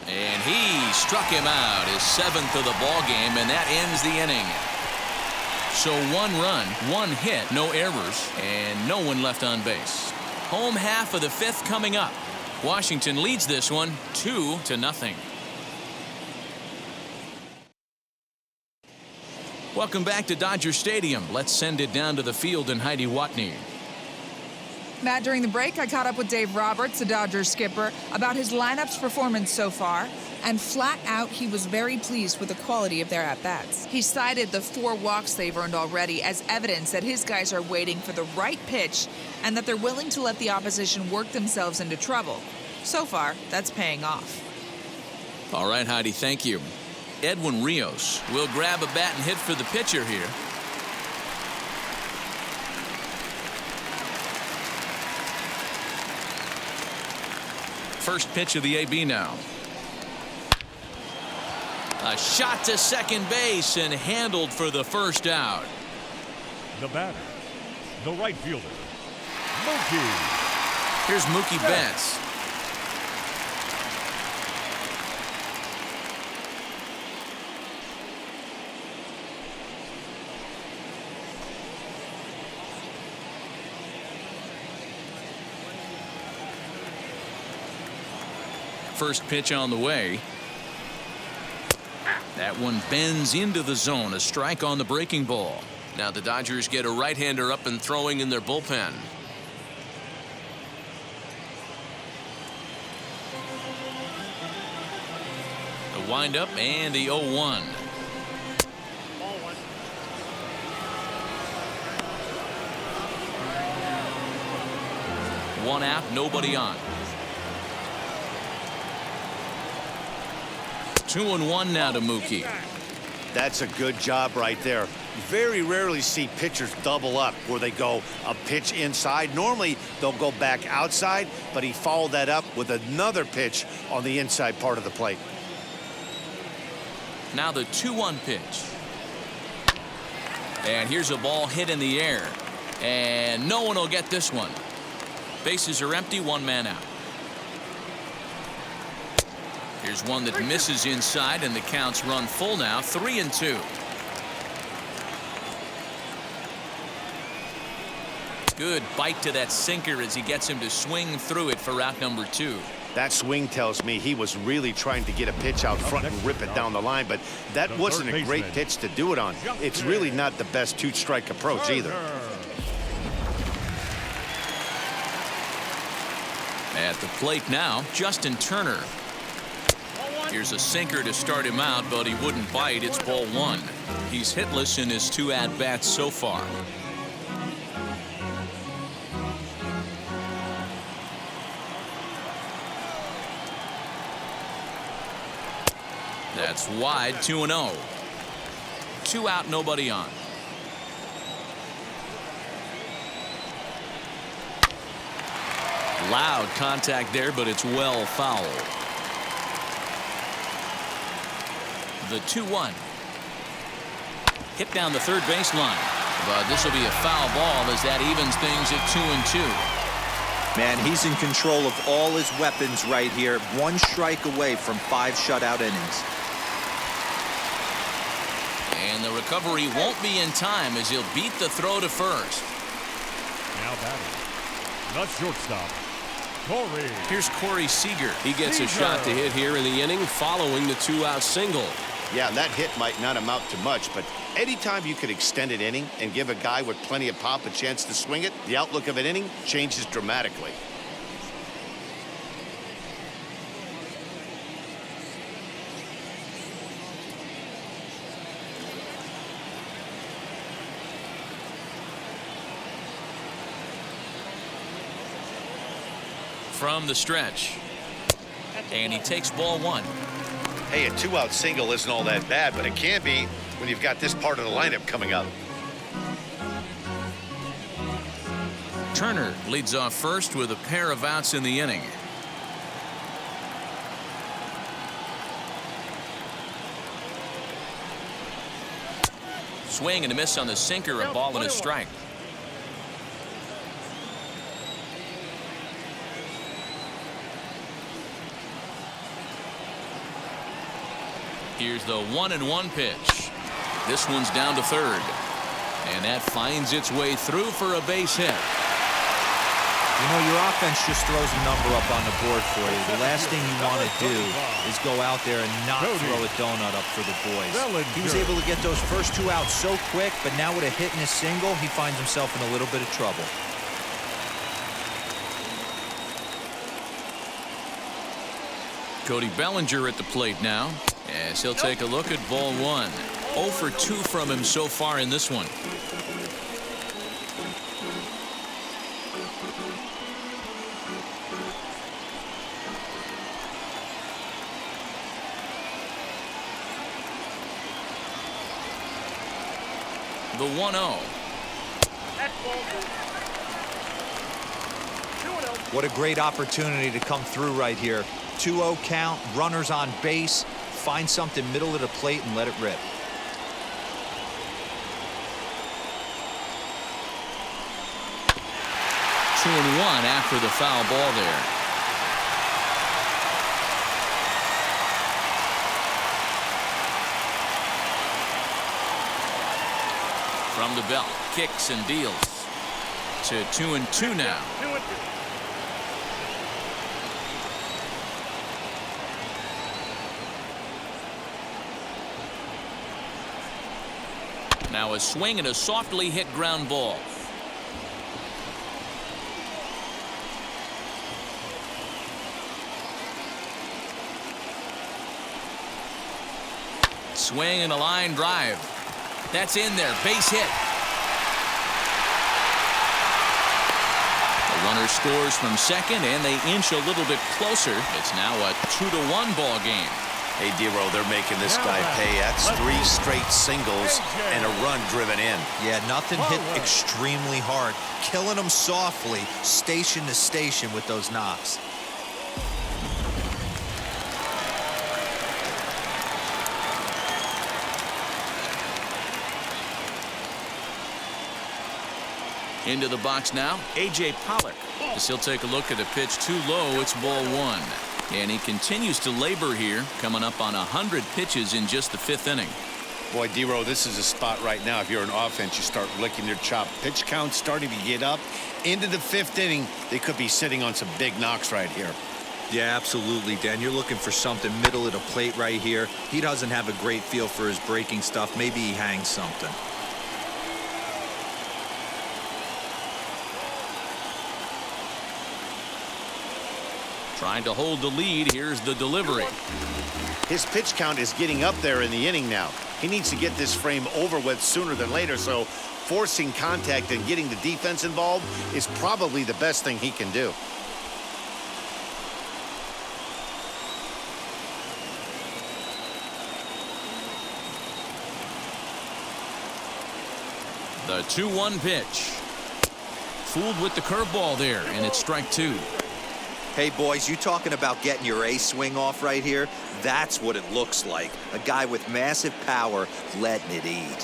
And he struck him out, his 7th of the ball game, and that ends the inning. So 1 run, 1 hit, no errors, and no one left on base. Home half of the 5th coming up. Washington leads this one 2-0. Welcome back to Dodger Stadium. Let's send it down to the field and Heidi Watney. Matt, during the break, I caught up with Dave Roberts, the Dodgers skipper, about his lineup's performance so far, and flat out, he was very pleased with the quality of their at-bats. He cited the 4 walks they've earned already as evidence that his guys are waiting for the right pitch and that they're willing to let the opposition work themselves into trouble. So far, that's paying off. All right, Heidi, thank you. Edwin Rios will grab a bat and hit for the pitcher here. First pitch of the AB now. A shot to second base and handled for the first out. The batter, the right fielder, Mookie. Here's Mookie Betts. First pitch on the way. That one bends into the zone. A strike on the breaking ball. Now the Dodgers get a right-hander up and throwing in their bullpen. The windup and the 0-1. One out, nobody on. 2-1 now to Mookie. That's a good job right there. You very rarely see pitchers double up where they go a pitch inside. Normally they'll go back outside, but he followed that up with another pitch on the inside part of the plate. Now the 2-1 pitch. And here's a ball hit in the air. And no one will get this one. Bases are empty, 1 man out. Here's one that misses inside, and the count's run full now, 3-2. Good bite to that sinker as he gets him to swing through it for out number 2. That swing tells me he was really trying to get a pitch out front and rip it down the line, but that wasn't a great pitch to do it on. It's really not the best 2-strike approach either. At the plate now, Justin Turner. Here's a sinker to start him out, but he wouldn't bite. It's ball 1. He's hitless in his 2 at-bats so far. That's wide, 2-0. 2 out, nobody on. Loud contact there, but it's well fouled. The 2-1. Hit down the third baseline. But this will be a foul ball as that evens things at 2-2. Man, he's in control of all his weapons right here. One strike away from 5 shutout innings. And the recovery won't be in time as he'll beat the throw to first. Now batting. The shortstop, Corey. Here's Corey Seager. He gets a shot to hit here in the inning following the 2-out single. Yeah, that hit might not amount to much, but anytime you could extend an inning and give a guy with plenty of pop a chance to swing it, the outlook of an inning changes dramatically. From the stretch. And he takes ball 1. Hey, a 2-out single isn't all that bad, but it can be when you've got this part of the lineup coming up. Turner leads off first with a pair of outs in the inning. Swing and a miss on the sinker, a ball and a strike. Here's the 1-1 pitch. This one's down to third. And that finds its way through for a base hit. You know, your offense just throws a number up on the board for you. The last thing you want to do is go out there and not throw a donut up for the boys. He was able to get those first 2 outs so quick, but now with a hit and a single, he finds himself in a little bit of trouble. Cody Bellinger at the plate now, as he'll take a look at ball 1. 0 for 2 from him so far in this one. The 1-0. What a great opportunity to come through right here. 2-0 count, runners on base. Find something middle of the plate and let it rip. Two and 1 after the foul ball there. From the belt, kicks and deals to 2-2 now. Now a swing and a softly hit ground ball. Swing and a line drive. That's in there. Base hit. The runner scores from second, and they inch a little bit closer. It's now a 2-1 ball game. Hey, Dero, they're making this guy pay. That's 3 straight singles and a run driven in. Yeah, nothing hit extremely hard. Killing them softly, station to station with those knocks. Into the box now, A.J. Pollock. As he'll take a look at a pitch too low, it's ball 1. And he continues to labor here, coming up on 100 pitches in just the 5th inning. Boy, Dero, this is a spot right now. If you're an offense, you start licking your chop. Pitch count starting to get up. Into the 5th inning, they could be sitting on some big knocks right here. Yeah, absolutely, Dan. You're looking for something middle of the plate right here. He doesn't have a great feel for his breaking stuff. Maybe he hangs something. Trying to hold the lead. Here's the delivery. His pitch count is getting up there in the inning now. He needs to get this frame over with sooner than later, so forcing contact and getting the defense involved is probably the best thing he can do. The 2-1 pitch. Fooled with the curveball there, and it's strike 2. Hey, boys, you talking about getting your A swing off right here? That's what it looks like. A guy with massive power letting it eat.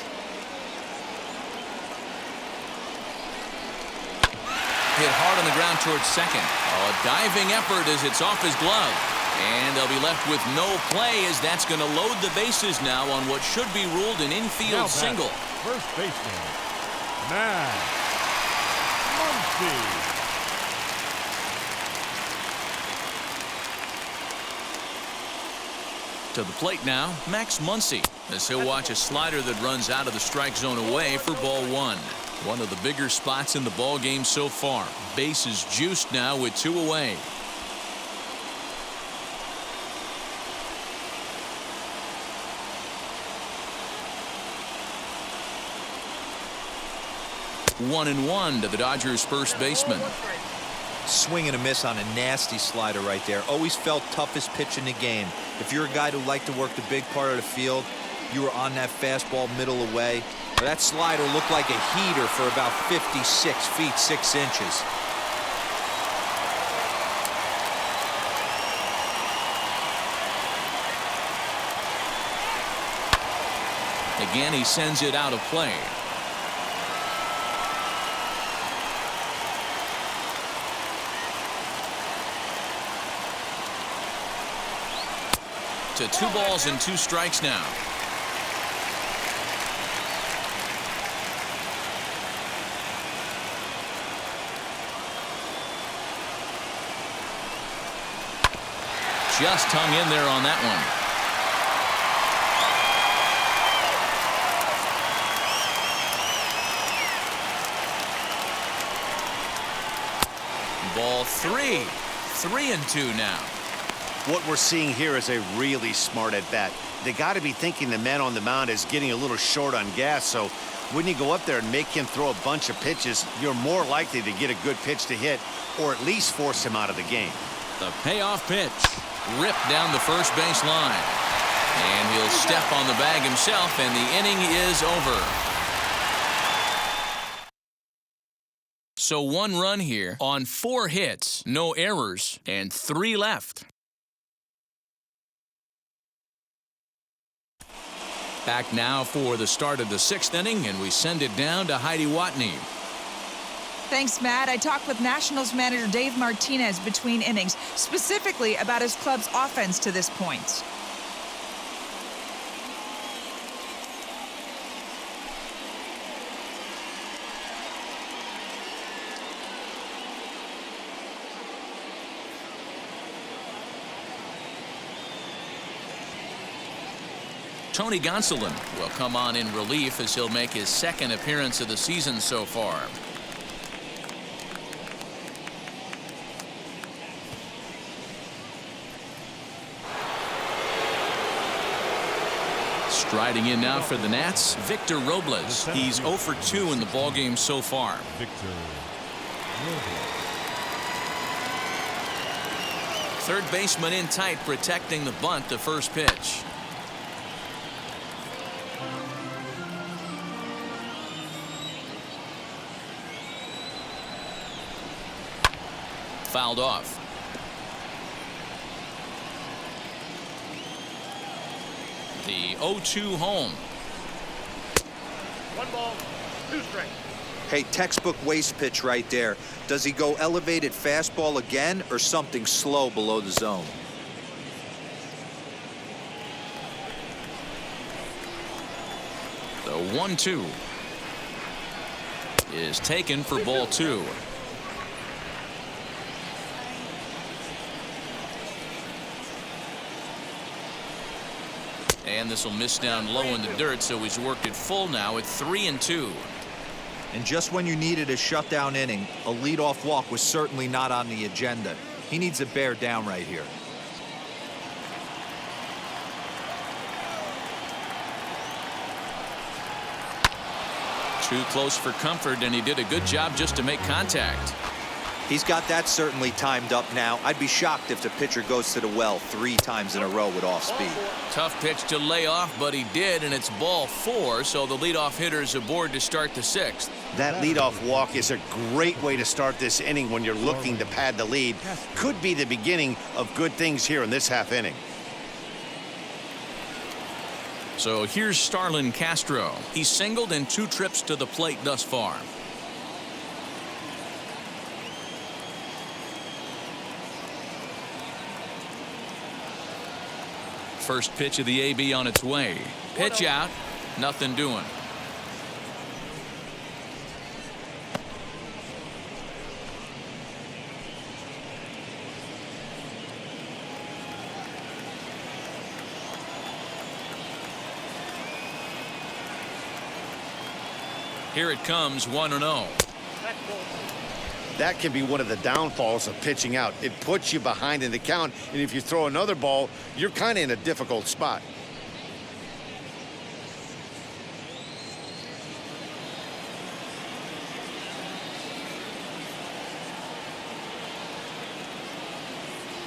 Hit hard on the ground towards second. A diving effort as it's off his glove. And they'll be left with no play as that's going to load the bases now on what should be ruled an infield single. First baseman, Max Muncy. To the plate now, Max Muncy, as he'll watch a slider that runs out of the strike zone away for ball one. One of the bigger spots in the ball game so far. Bases juiced now with 2 away. One and one to the Dodgers' first baseman. Swing and a miss on a nasty slider right there. Always felt toughest pitch in the game. If you're a guy who liked to work the big part of the field, you were on that fastball middle away. But that slider looked like a heater for about 56 feet 6 inches. Again, he sends it out of play. To 2 balls and 2 strikes now. Just hung in there on that one. Ball 3. 3-2 now. What we're seeing here is a really smart at bat. They got to be thinking the man on the mound is getting a little short on gas, so when you go up there and make him throw a bunch of pitches, you're more likely to get a good pitch to hit or at least force him out of the game. The payoff pitch. Ripped down the first base line. And he'll step on the bag himself, and the inning is over. So 1 run here on 4 hits, no errors, and 3 left. Back now for the start of the 6th inning, and we send it down to Heidi Watney. Thanks, Matt. I talked with Nationals manager Dave Martinez between innings, specifically about his club's offense to this point. Tony Gonsolin will come on in relief as he'll make his 2nd appearance of the season so far. Striding in now for the Nats, Victor Robles. He's 0 for 2 in the ballgame so far. Victor Robles. Third baseman in tight, protecting the bunt to first pitch. Fouled off. The 0-2 home. 1 ball, 2 strikes. Hey, textbook waste pitch right there. Does he go elevated fastball again or something slow below the zone? The 1-2 is taken for ball 2. And this will miss down low in the dirt, so he's worked it full now at 3-2. And just when you needed a shutdown inning, a leadoff walk was certainly not on the agenda. He needs to bear down right here. Too close for comfort, and he did a good job just to make contact. He's got that certainly timed up now. I'd be shocked if the pitcher goes to the well 3 times in a row with off speed. Tough pitch to lay off, but he did, and it's ball 4, so the leadoff hitter is aboard to start the 6th. That leadoff walk is a great way to start this inning when you're looking to pad the lead. Could be the beginning of good things here in this half inning. So here's Starlin Castro. He's singled in 2 trips to the plate thus far. First pitch of the AB on its way. Pitch out. Nothing doing. Here it comes, 1-0. That can be one of the downfalls of pitching out. It puts you behind in the count, and if you throw another ball, you're kind of in a difficult spot.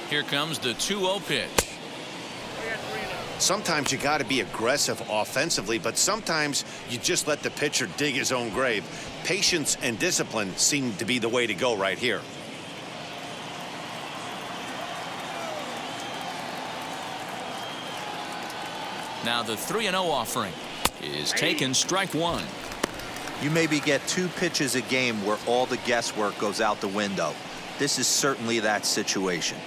Here comes the 2-0 pitch. Sometimes you got to be aggressive offensively, but sometimes you just let the pitcher dig his own grave. Patience and discipline seem to be the way to go right here. Now the 3-0 offering is taken, strike 1. You maybe get 2 pitches a game where all the guesswork goes out the window. This is certainly that situation.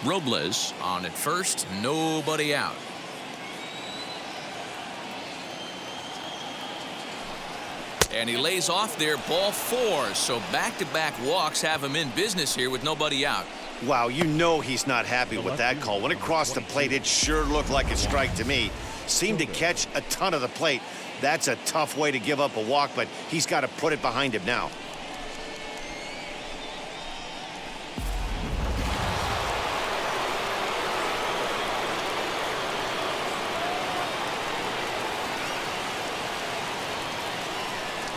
Robles on at first, nobody out. And he lays off there, ball 4. So back-to-back walks have him in business here with nobody out. Wow, you know he's not happy with that call. When it crossed the plate, it sure looked like a strike to me. Seemed to catch a ton of the plate. That's a tough way to give up a walk, but he's got to put it behind him now.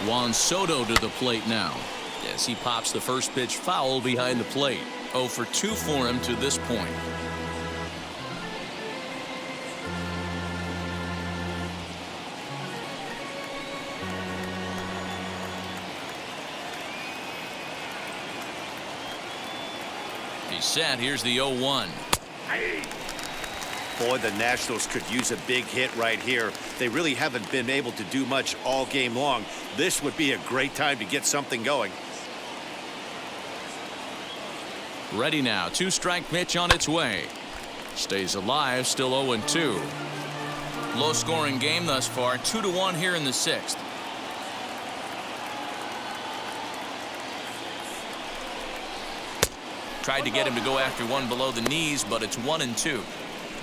Juan Soto to the plate now as he pops the first pitch foul behind the plate. 0 for 2 for him to this point. He's set. Here's the 0-1. Boy, the Nationals could use a big hit right here. They really haven't been able to do much all game long. This would be a great time to get something going. Ready now. 2-strike pitch on its way. Stays alive, still 0-2. Low scoring game thus far. 2-1 here in the 6th. Tried to get him to go after one below the knees, but it's 1-2.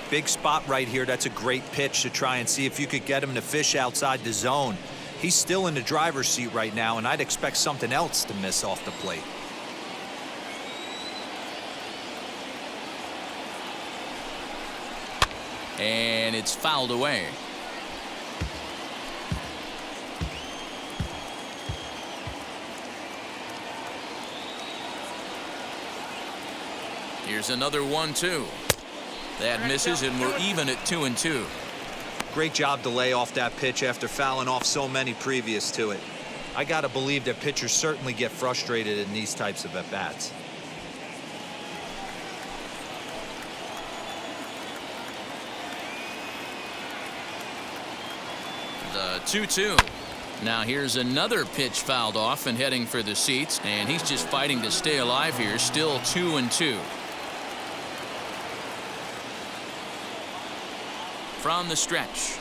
Big spot right here. That's a great pitch to try and see if you could get him to fish outside the zone. He's still in the driver's seat right now, and I'd expect something else to miss off the plate. And it's fouled away. Here's another 1-2. That misses, and we're even at 2-2. Great job to lay off that pitch after fouling off so many previous to it. I got to believe that pitchers certainly get frustrated in these types of at-bats. The 2-2. Now here's another pitch fouled off and heading for the seats, and he's just fighting to stay alive here. Still 2-2. From the stretch.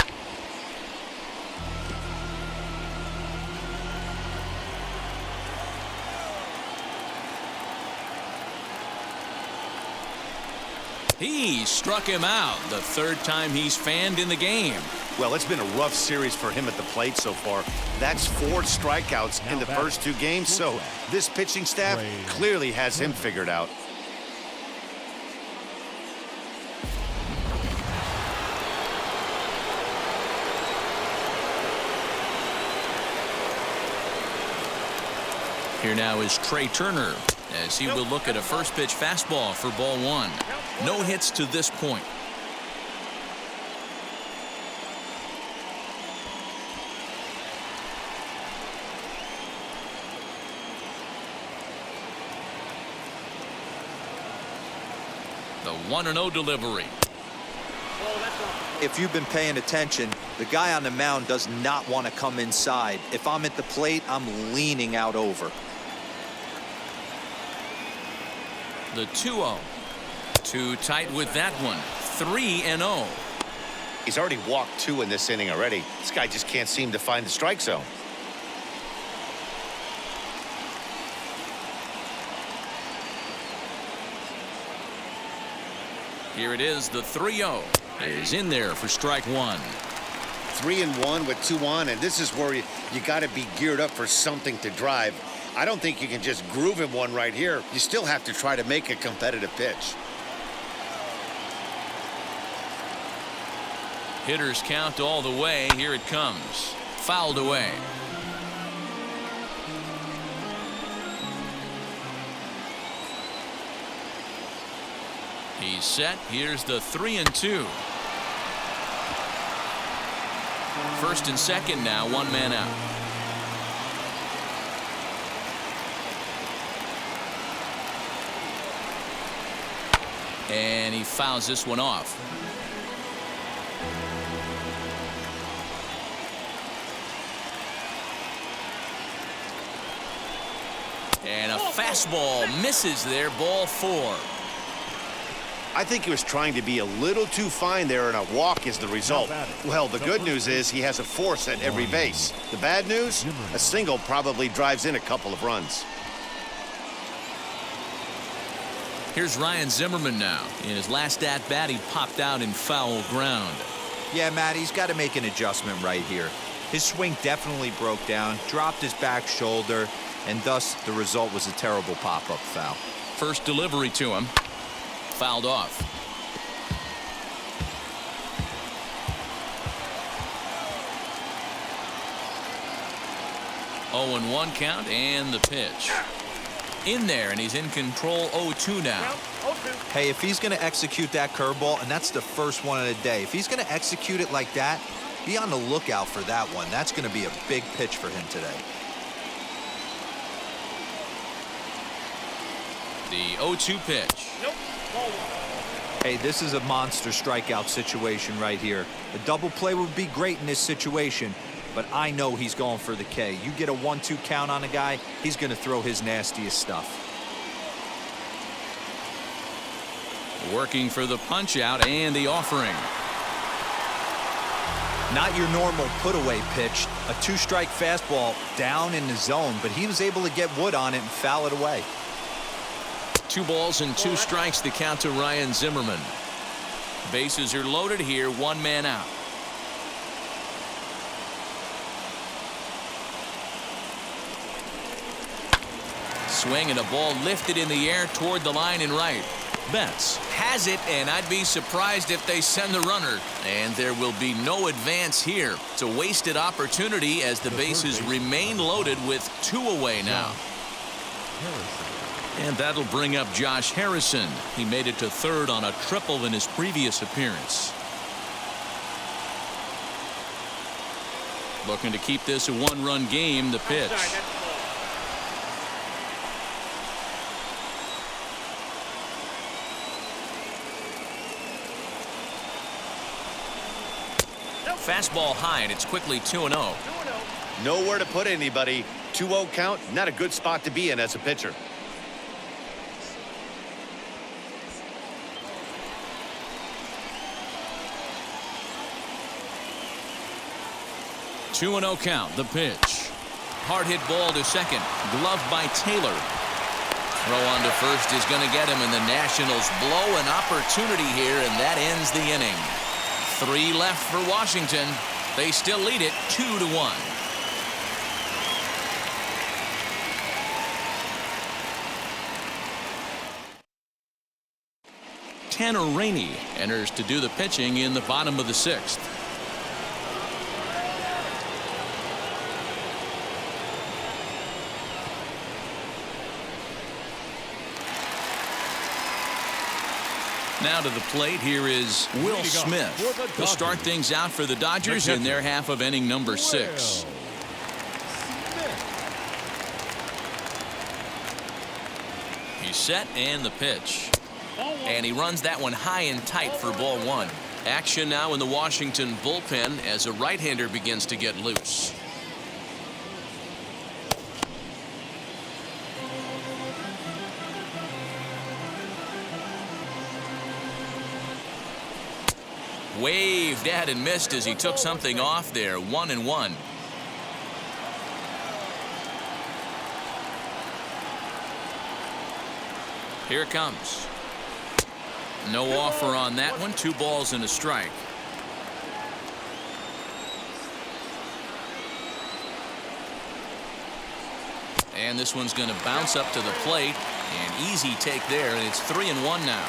He struck him out, the 3rd time he's fanned in the game. Well, it's been a rough series for him at the plate so far. That's 4 strikeouts in the first 2 games, so this pitching staff clearly has him figured out. Here now is Trey Turner as he will look at a first pitch fastball for ball one. No hits to this point. The 1-0 delivery. If you've been paying attention, the guy on the mound does not want to come inside. If I'm at the plate, I'm leaning out over. The 2-0. Too tight with that one. 3-0. He's already walked 2 in this inning already. This guy just can't seem to find the strike zone. Here it is. The 3-0 is in there for strike one. 3-1 with 2 on, and this is where you got to be geared up for something to drive. I don't think you can just groove him one right here. You still have to try to make a competitive pitch. Hitters count all the way. Here it comes. Fouled away. He's set. Here's the 3-2. First and second now, 1 man out. And he fouls this one off. And a fastball misses there. Ball 4. I think he was trying to be a little too fine there, and a walk is the result. Well, the good news is he has a force at every base. The bad news? A single probably drives in a couple of runs. Here's Ryan Zimmerman now. In his last at-bat, he popped out in foul ground. Yeah, Matt, he's got to make an adjustment right here. His swing definitely broke down, dropped his back shoulder, and thus the result was a terrible pop-up foul. First delivery to him. Fouled off. Oh, and 1 count, and the pitch. In there, and he's in control. 0-2 now. Hey, if he's going to execute that curveball, and that's the first one of the day, if he's going to execute it like that, be on the lookout for that one. That's going to be a big pitch for him today. The 0-2 pitch. Hey, this is a monster strikeout situation right here. A double play would be great in this situation, but I know he's going for the K. You get a 1-2 count on a guy, he's going to throw his nastiest stuff. Working for the punch out and the offering. Not your normal put-away pitch. A 2-strike fastball down in the zone, but he was able to get wood on it and foul it away. 2 balls and 2 strikes the count to Ryan Zimmerman. Bases are loaded here. 1 man out. Swing and a ball lifted in the air toward the line and right. Betts has it, and I'd be surprised if they send the runner. And there will be no advance here. It's a wasted opportunity as the bases remain loaded with 2 away now. And that'll bring up Josh Harrison. He made it to third on a triple in his previous appearance. Looking to keep this a 1-run game. The pitch. Fastball high, and it's quickly 2-0. Nowhere to put anybody. 2-0 count, not a good spot to be in as a pitcher. 2-0 count. The pitch. Hard hit ball to second. Gloved by Taylor. Throw on to first is going to get him, and the Nationals blow an opportunity here, and that ends the inning. 3 left for Washington. They still lead it 2-1. Tanner Rainey enters to do the pitching in the bottom of the 6th. Now to the plate, here is Will Smith. He'll start things out for the Dodgers in their half of inning number 6. He's set and the pitch. And he runs that one high and tight for ball 1. Action now in the Washington bullpen as a right-hander begins to get loose. Waved at and missed as he took something off there. 1-1. Here it comes. No offer on that one. 2 balls and a strike. And this one's going to bounce up to the plate. An easy take there, and it's 3-1 now.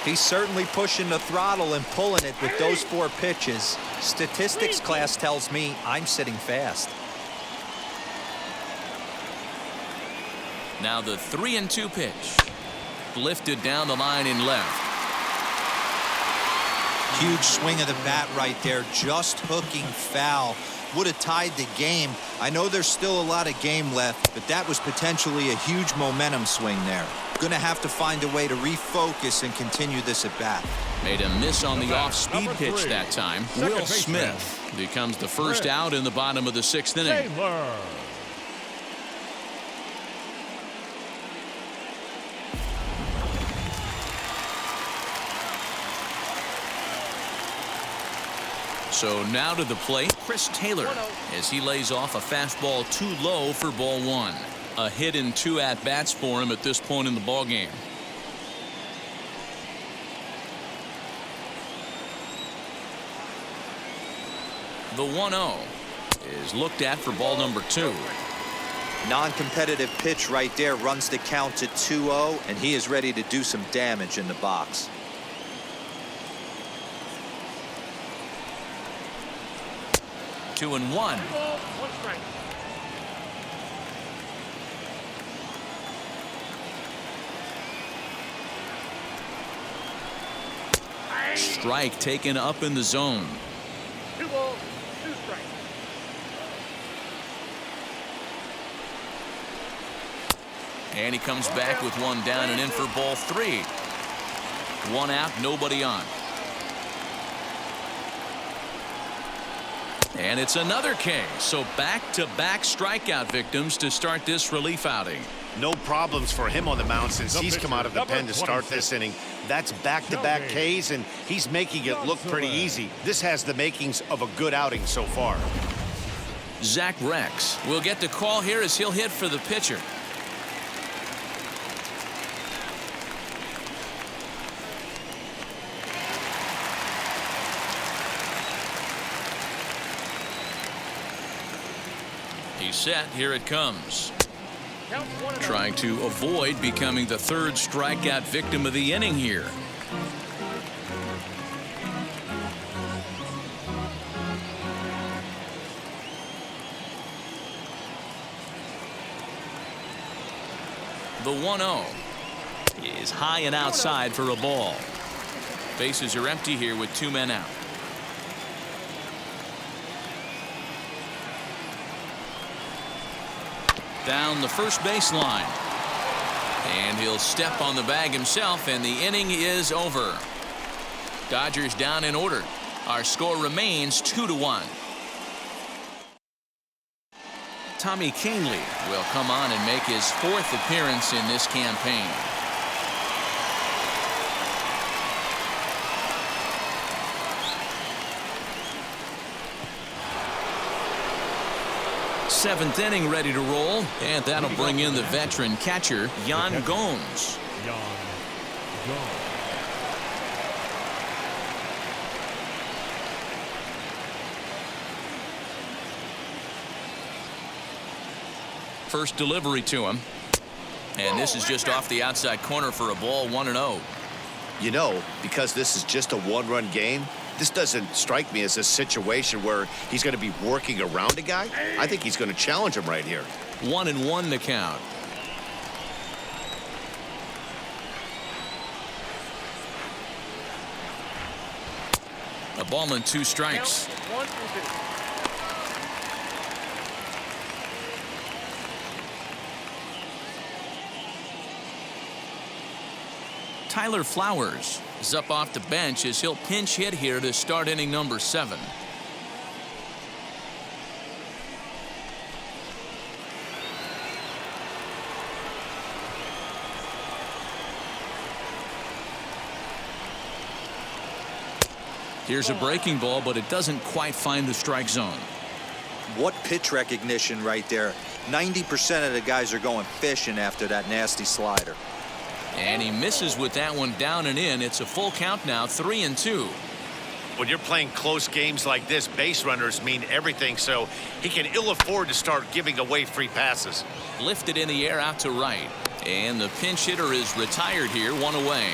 He's certainly pushing the throttle and pulling it with those 4 pitches. Statistics class tells me I'm sitting fast. Now the 3-2 pitch. Lifted down the line in left. Huge swing of the bat right there, just hooking foul. Would have tied the game. I know there's still a lot of game left, but that was potentially a huge momentum swing there. Going to have to find a way to refocus and continue this at bat. Made a miss on the off-speed pitch that time. Will Smith becomes the first out in the bottom of the 6th inning. So now to the plate, Chris Taylor, as he lays off a fastball too low for ball 1. A hit in 2 at-bats for him at this point in the ballgame. The 1-0 is looked at for ball number 2. Non-competitive pitch right there, runs the count to 2-0, and he is ready to do some damage in the box. Two and one. Strike taken up in the zone. 2 balls, 2 strikes. And he comes back with 1 down and in for ball 3. 1 out, nobody on. And it's another K. So back-to-back strikeout victims to start this relief outing. No problems for him on the mound since he's come out of the pen to start this inning. That's back-to-back Ks, and he's making it look pretty easy. This has the makings of a good outing so far. Zach Rex will get the call here as he'll hit for the pitcher. He's set. Here it comes. Trying to avoid becoming the 3rd strikeout victim of the inning here. The 1-0 is high and outside for a ball. Bases are empty here with 2 men out. Down the first baseline. And he'll step on the bag himself, and the inning is over. Dodgers down in order. Our score remains 2-1. Tommy Kahnle will come on and make his 4th appearance in this campaign. Seventh inning ready to roll, and that'll bring in the veteran catcher, Yan Gomes. First delivery to him. And this is just off the outside corner for a ball, 1-0. You know, because this is just a 1-run game, this doesn't strike me as a situation where he's going to be working around a guy. I think he's going to challenge him right here. 1-1 the count. ball and 2 strikes. Count 1-2. Tyler Flowers is up off the bench as he'll pinch hit here to start inning number 7. Here's a breaking ball, but it doesn't quite find the strike zone. What pitch recognition right there. 90% of the guys are going fishing after that nasty slider. And he misses with that one down and in. It's a full count now, 3-2. When you're playing close games like this, base runners mean everything, so he can ill afford to start giving away free passes. Lifted in the air out to right. And the pinch hitter is retired here, 1 away.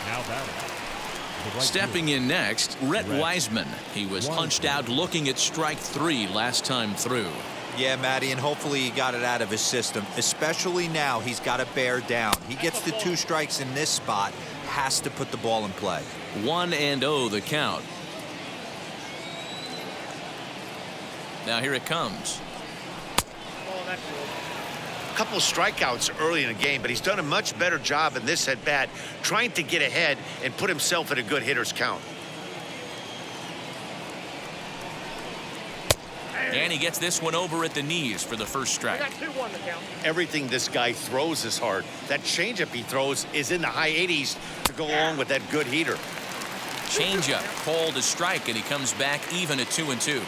Now batting. The right Stepping fielder. in next, Rhett Wiseman. He was punched out looking at strike 3 last time through. Yeah, Matty, and hopefully he got it out of his system. Especially now, he's got to bear down. He gets the 2 strikes in this spot, has to put the ball in play. 1-0 the count. Now here it comes. Ball in that field. A couple of strikeouts early in the game, but he's done a much better job in this at bat, trying to get ahead and put himself in a good hitter's count. And he gets this one over at the knees for the first We strike. got 2-1 the count. Everything this guy throws is hard. That changeup he throws is in the high 80s to go along with that good heater. Changeup called a strike, and he comes back even at 2-2.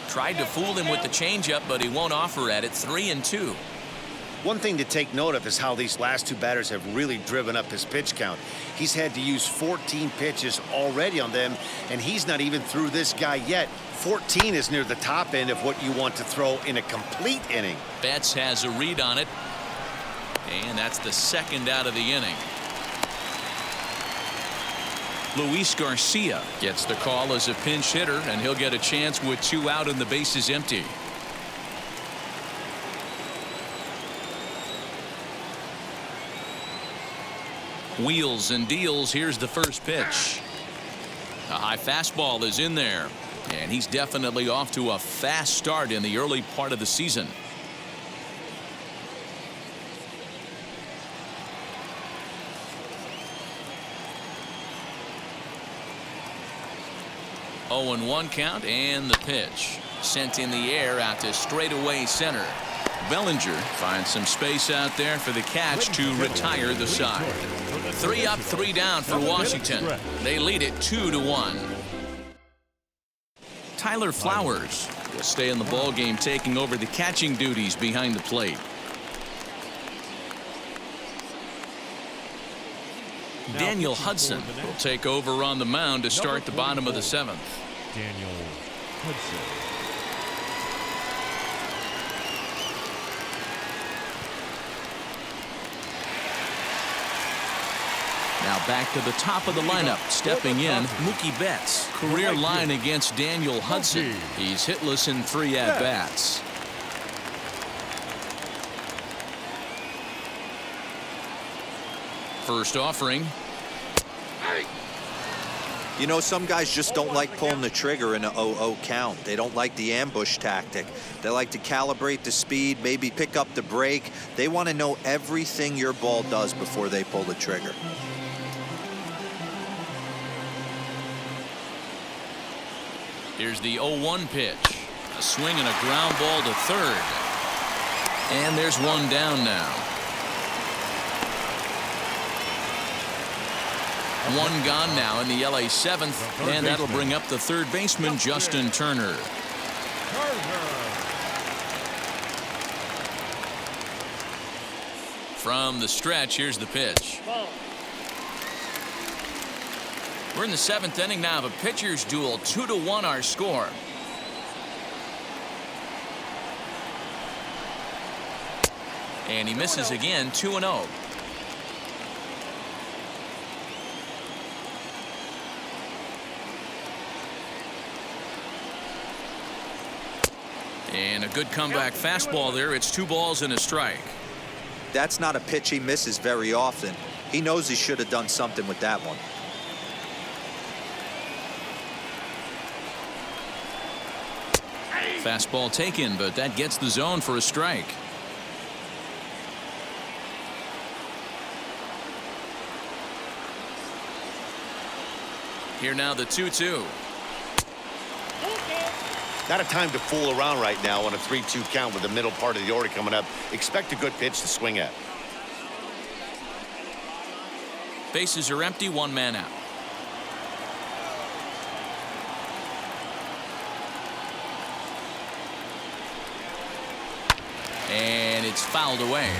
Tried to fool him with the changeup, but he won't offer at it. 3-2. One thing to take note of is how these last 2 batters have really driven up his pitch count. He's had to use 14 pitches already on them, and he's not even through this guy yet. 14 is near the top end of what you want to throw in a complete inning. Betts has a read on it, and that's the second out of the inning. Luis Garcia gets the call as a pinch hitter, and he'll get a chance with 2 out and the bases empty. Wheels and deals. Here's the first pitch. A high fastball is in there, and he's definitely off to a fast start in the early part of the season. Oh, and 1 count, and the pitch sent in the air out to straightaway center. Bellinger finds some space out there for the catch to retire the side. 3 up, 3 down for Washington. They lead it 2-1. Tyler Flowers will stay in the ball game, taking over the catching duties behind the plate. Daniel Hudson will take over on the mound to start the bottom of the 7th. Daniel Hudson. Now back to the top of the lineup. Stepping in, Mookie Betts. Career line against Daniel Hudson. He's hitless in 3 at-bats. First offering. You know, some guys just don't like pulling the trigger in a 0-0 count. They don't like the ambush tactic. They like to calibrate the speed, maybe pick up the brake. They want to know everything your ball does before they pull the trigger. Here's the 0-1 pitch. A swing and a ground ball to third. And there's 1 down now. 1 gone now in the LA 7th, and that'll bring up the third baseman, Justin Turner. From the stretch, here's the pitch. We're in the 7th inning now of a pitcher's duel. 2-1 our score. And he misses again. 2-0. And a good comeback fastball there. It's 2 balls and a strike. That's not a pitch he misses very often. He knows he should have done something with that one. Fastball taken, but that gets the zone for a strike. Here now the 2-2. Not a time to fool around right now on a 3-2 count with the middle part of the order coming up. Expect a good pitch to swing at. Bases are empty, 1 man out. And it's fouled away.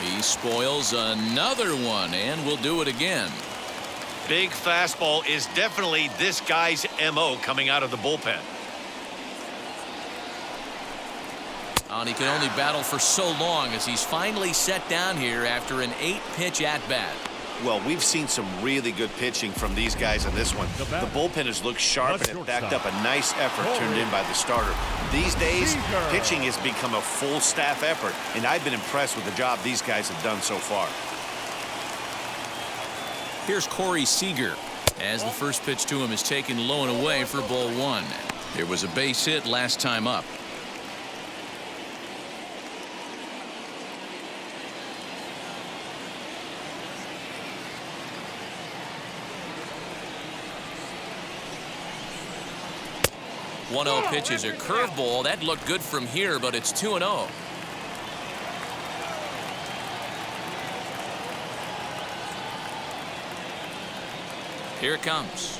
He spoils another one and will do it again. Big fastball is definitely this guy's MO coming out of the bullpen. And he can only battle for so long as he's finally set down here after an 8-pitch at-bat. Well, we've seen some really good pitching from these guys in this one. The bullpen has looked sharp and it backed up a nice effort turned in by the starter. These days, pitching has become a full staff effort, and I've been impressed with the job these guys have done so far. Here's Corey Seager as the first pitch to him is taken low and away for ball 1. There was a base hit last time up. One 0 pitch is a curveball. That looked good from here, but it's 2-0. Here it comes.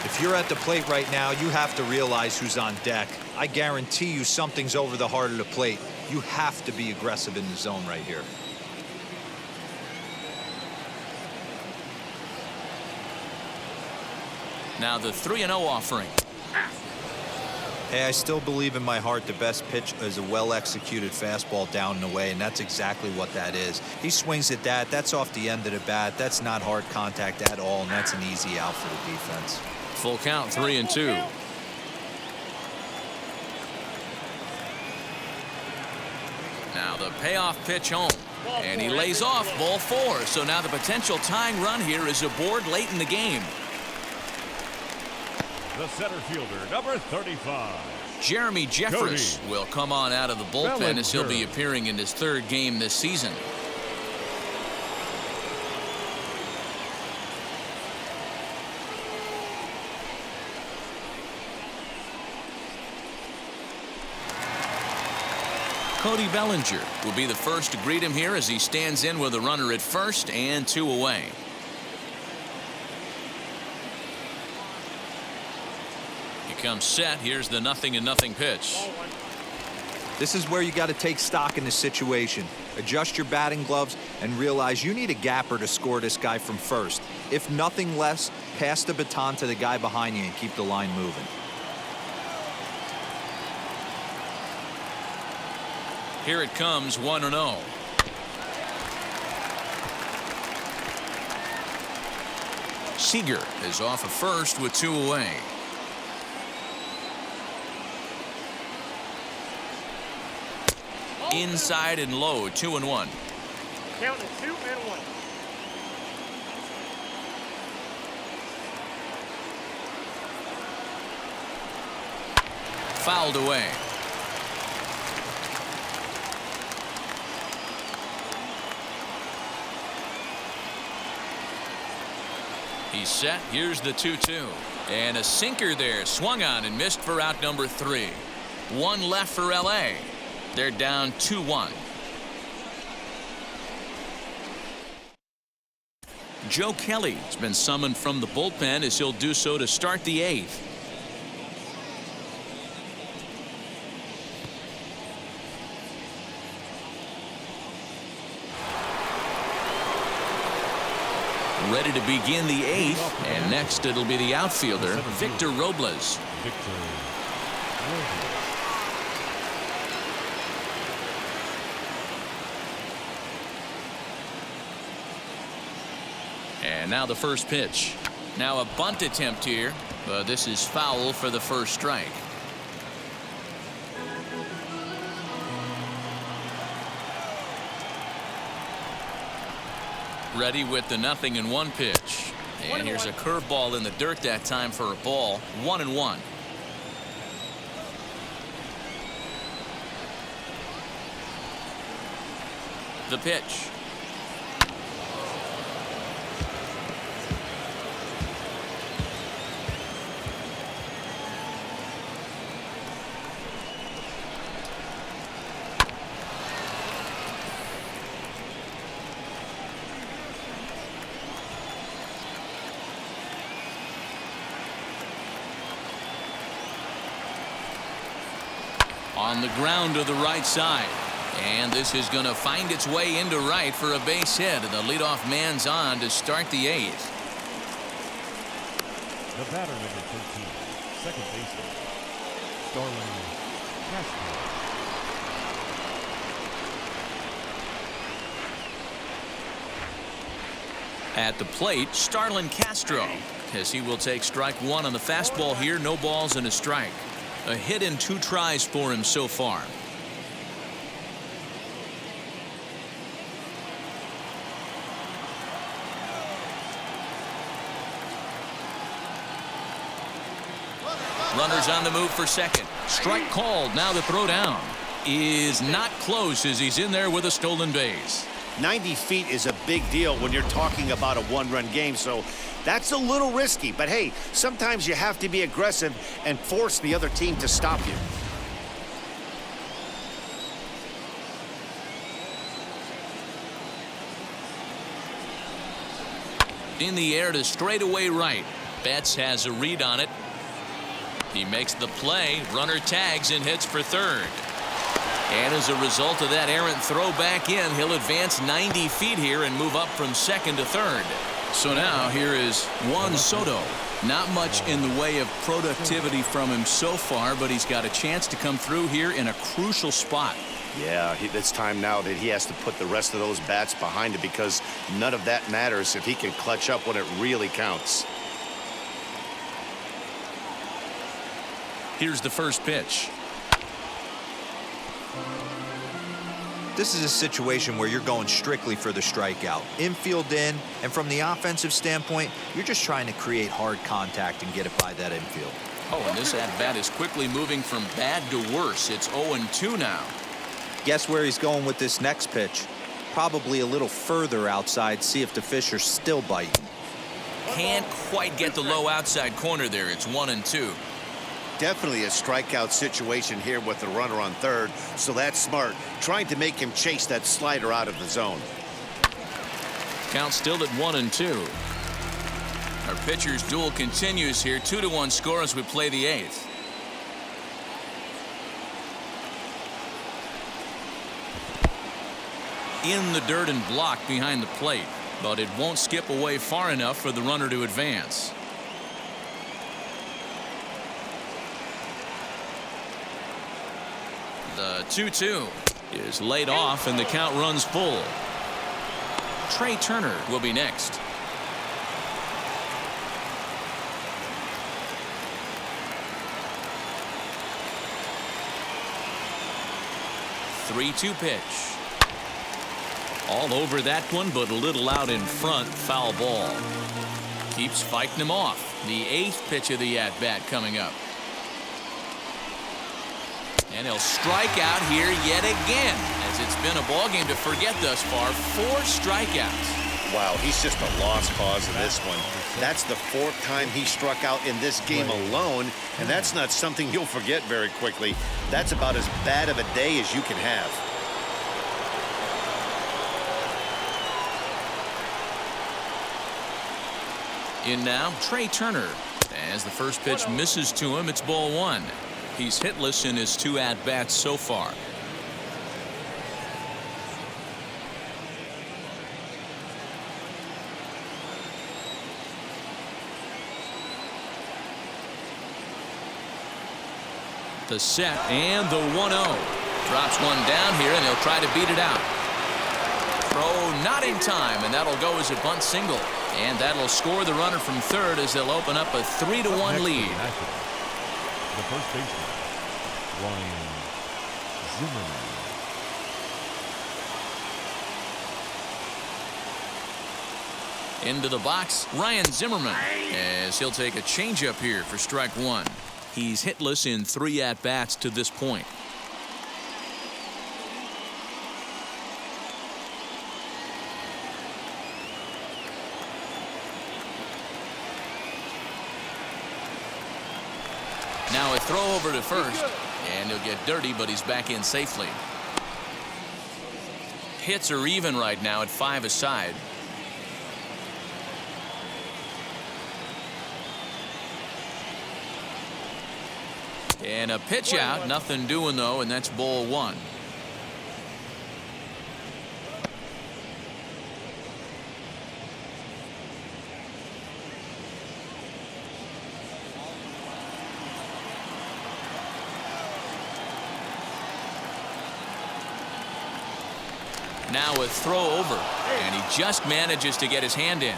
If you're at the plate right now, you have to realize who's on deck. I guarantee you something's over the heart of the plate. You have to be aggressive in the zone right here. Now the 3-0 offering. Hey, I still believe in my heart the best pitch is a well-executed fastball down and away, and that's exactly what that is. He swings at that. That's off the end of the bat. That's not hard contact at all, and that's an easy out for the defense. Full count, 3-2. Now the payoff pitch home. And he lays off ball 4. So now the potential tying run here is aboard late in the game. The center fielder, number 35. Jeremy Jeffress will come on out of the bullpen as he'll be appearing in his 3rd game this season. Cody Bellinger will be the first to greet him here as he stands in with a runner at first and 2 away. Comes set. Here's the 0-0 pitch. This is where you got to take stock in the situation. Adjust your batting gloves and realize you need a gapper to score this guy from first. If nothing less, pass the baton to the guy behind you and keep the line moving. Here it comes, 1-0. Seager is off of first with 2 away. Inside and low, 2-1. Count is 2-1. Fouled away. He's set. Here's the 2-2. And a sinker there. Swung on and missed for out number 3. 1 left for LA. They're down 2-1. Joe Kelly has been summoned from the bullpen as he'll do so to start the 8th. Ready to begin the 8th, and next it'll be the outfielder, Victor Robles. And now the first pitch. Now a bunt attempt here, but this is foul for the first strike. Ready with the 0-1 pitch. And here's a curveball in the dirt that time for a ball. 1-1. The pitch. On the ground to the right side. And this is going to find its way into right for a base hit. And the leadoff man's on to start the 8th. The batter, number 13, second baseman, Starlin Castro. At the plate, Starlin Castro, as he will take strike 1 on the fastball here. No balls and a strike. A hit in 2 tries for him so far. Runners on the move for second. Strike called. Now the throw down is not close as he's in there with a stolen base. 90 feet is a big deal when you're talking about a one-run game, so that's a little risky. But hey, sometimes you have to be aggressive and force the other team to stop you. In the air to straightaway right. Betts has a read on it. He makes the play. Runner tags and hits for third. And as a result of that errant throw back in, he'll advance 90 feet here and move up from second to third. So now here is Juan Soto. Not much in the way of productivity from him so far, but he's got a chance to come through here in a crucial spot. Yeah, it's time now that he has to put the rest of those bats behind it, because none of that matters if he can clutch up when it really counts. Here's the first pitch. This is a situation where you're going strictly for the strikeout. Infield in, and from the offensive standpoint, you're just trying to create hard contact and get it by that infield. Oh, and this at-bat is quickly moving from bad to worse. It's 0-2 now. Guess where he's going with this next pitch? Probably a little further outside, see if the fish are still biting. Can't quite get the low outside corner there. It's 1-2. Definitely a strikeout situation here with the runner on third, so that's smart, trying to make him chase that slider out of the zone. Count still at 1-2. Our pitcher's duel continues here. 2-1 score as we play the 8th. In the dirt and blocked behind the plate, but it won't skip away far enough for the runner to advance. The 2-2 is laid off and the count runs full. Trey Turner will be next. The 3-2 pitch. All over that one, but a little out in front. Foul ball. Keeps fighting him off. The 8th pitch of the at-bat coming up. And he'll strike out here yet again, as it's been a ball game to forget thus far. 4 strikeouts. Wow, he's just a lost cause in this one. That's the 4th time he struck out in this game alone, and that's not something you'll forget very quickly. That's about as bad of a day as you can have. In now, Trey Turner. As the first pitch misses to him, it's ball 1. He's hitless in his 2 at-bats so far. The set and the 1-0. Drops one down here, and he'll try to beat it out. throw not in time, and that'll go as a bunt single. And that'll score the runner from third as they'll open up a 3-1 lead. The first baseman, Ryan Zimmerman. Into the box, Ryan Zimmerman, as he'll take a changeup here for strike one. He's hitless in 3 at-bats to this point. Now a throw over to first, and he'll get dirty, but he's back in safely. Hits are even right now at 5 aside. And a pitch out, nothing doing though, and that's ball 1. Now a throw over, and he just manages to get his hand in.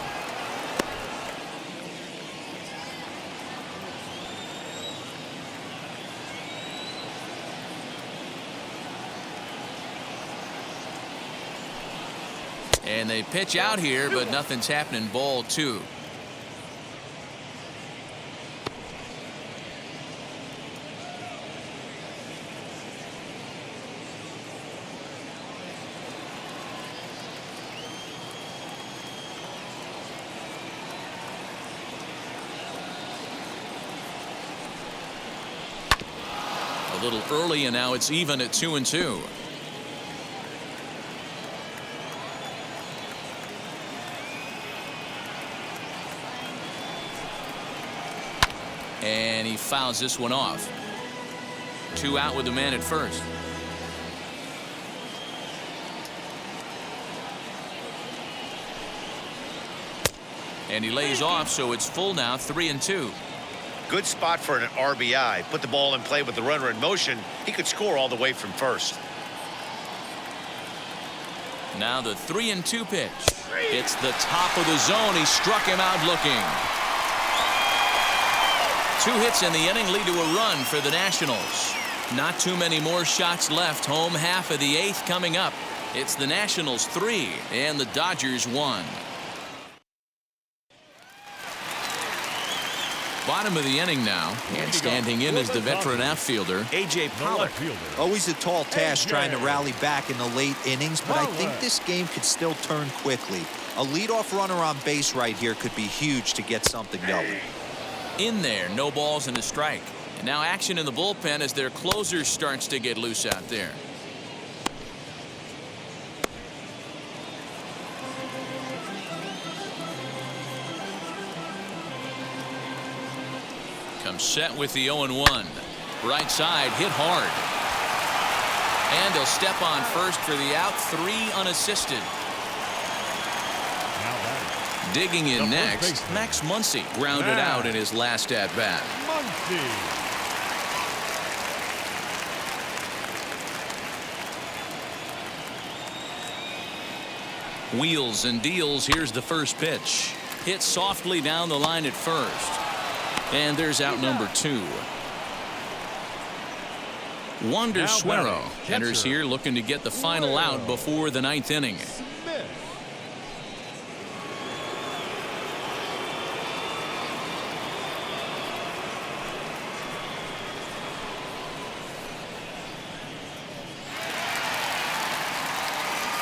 And they pitch out here, but nothing's happening. Ball 2. A little early, and now it's even at 2-2. And he fouls this one off. 2 out with the man at first. And he lays off, so it's full now, 3-2. Good spot for an RBI. Put the ball in play with the runner in motion. He could score all the way from first. Now the 3-2 pitch. It's the top of the zone. He struck him out looking. 2 hits in the inning lead to a run for the Nationals. Not too many more shots left. Home half of the 8th coming up. It's the Nationals 3 and the Dodgers 1. Bottom of the inning now, and standing in is the veteran outfielder, A.J. Pollock. Always a tall task trying to rally back in the late innings, but I think this game could still turn quickly. A leadoff runner on base right here could be huge to get something going. In there, no balls and a strike. And now action in the bullpen as their closer starts to get loose out there. Comes set with the 0-1. Right side hit hard. And he'll step on first for the out. 3 unassisted. Digging in next, Max Muncy grounded out in his last at-bat. Wheels and deals. Here's the first pitch. Hit softly down the line at first. And there's out number 2. Wander Suero enters here looking to get the final out before the 9th inning.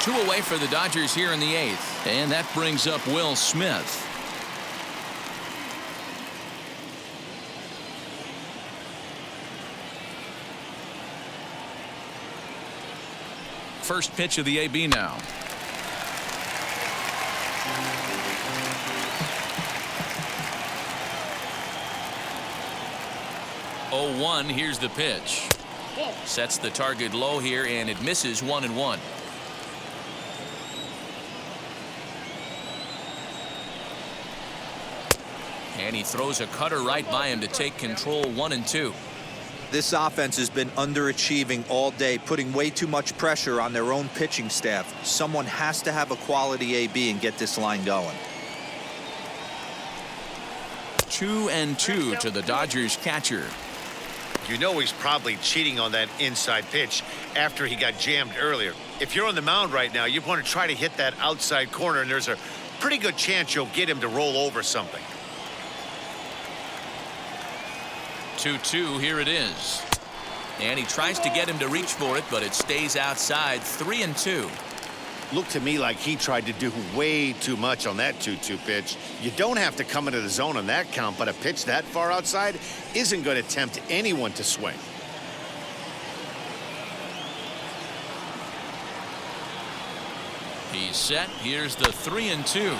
Two away for the Dodgers here in the 8th. And that brings up Will Smith. First pitch of the AB now. Oh, 1. Here's the pitch. Sets the target low here, and it misses 1-1. And he throws a cutter right by him to take control. 1-2. This offense has been underachieving all day, putting way too much pressure on their own pitching staff. Someone has to have a quality AB and get this line going. 2-2 to the Dodgers catcher. You know he's probably cheating on that inside pitch after he got jammed earlier. If you're on the mound right now, you want to try to hit that outside corner, and there's a pretty good chance you'll get him to roll over something. 2-2, here it is. And he tries to get him to reach for it, but it stays outside. 3-2. Looked to me like he tried to do way too much on that 2-2 pitch. You don't have to come into the zone on that count, but a pitch that far outside isn't going to tempt anyone to swing. He's set. Here's the 3-2.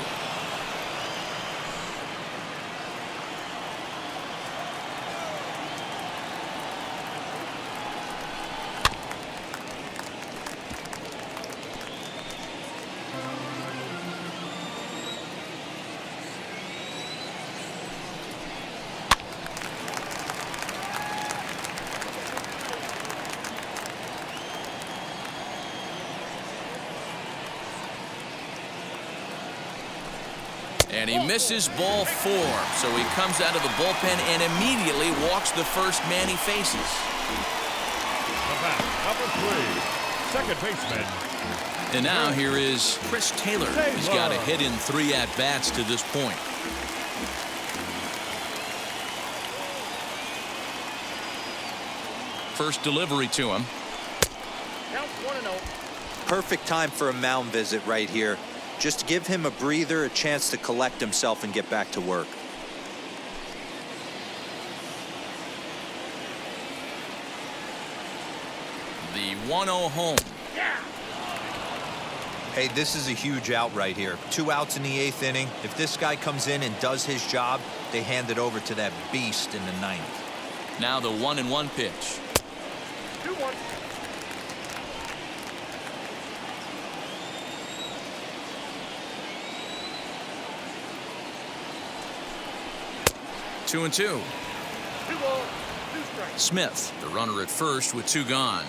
And he misses ball 4. So he comes out of the bullpen and immediately walks the first man he faces. The bat, number 3, second baseman. And now here is Chris Taylor. He's got a hit in 3 at-bats to this point. First delivery to him. Count 1-0. Perfect time for a mound visit right here. Just give him a breather, a chance to collect himself and get back to work. The 1-0 home. Hey, this is a huge out right here. 2 outs in the 8th inning. If this guy comes in and does his job, they hand it over to that beast in the 9th. Now the 1-1 pitch. 2-1. Two and 2. 2 balls, 2 strikes. Smith, the runner at first with 2 gone.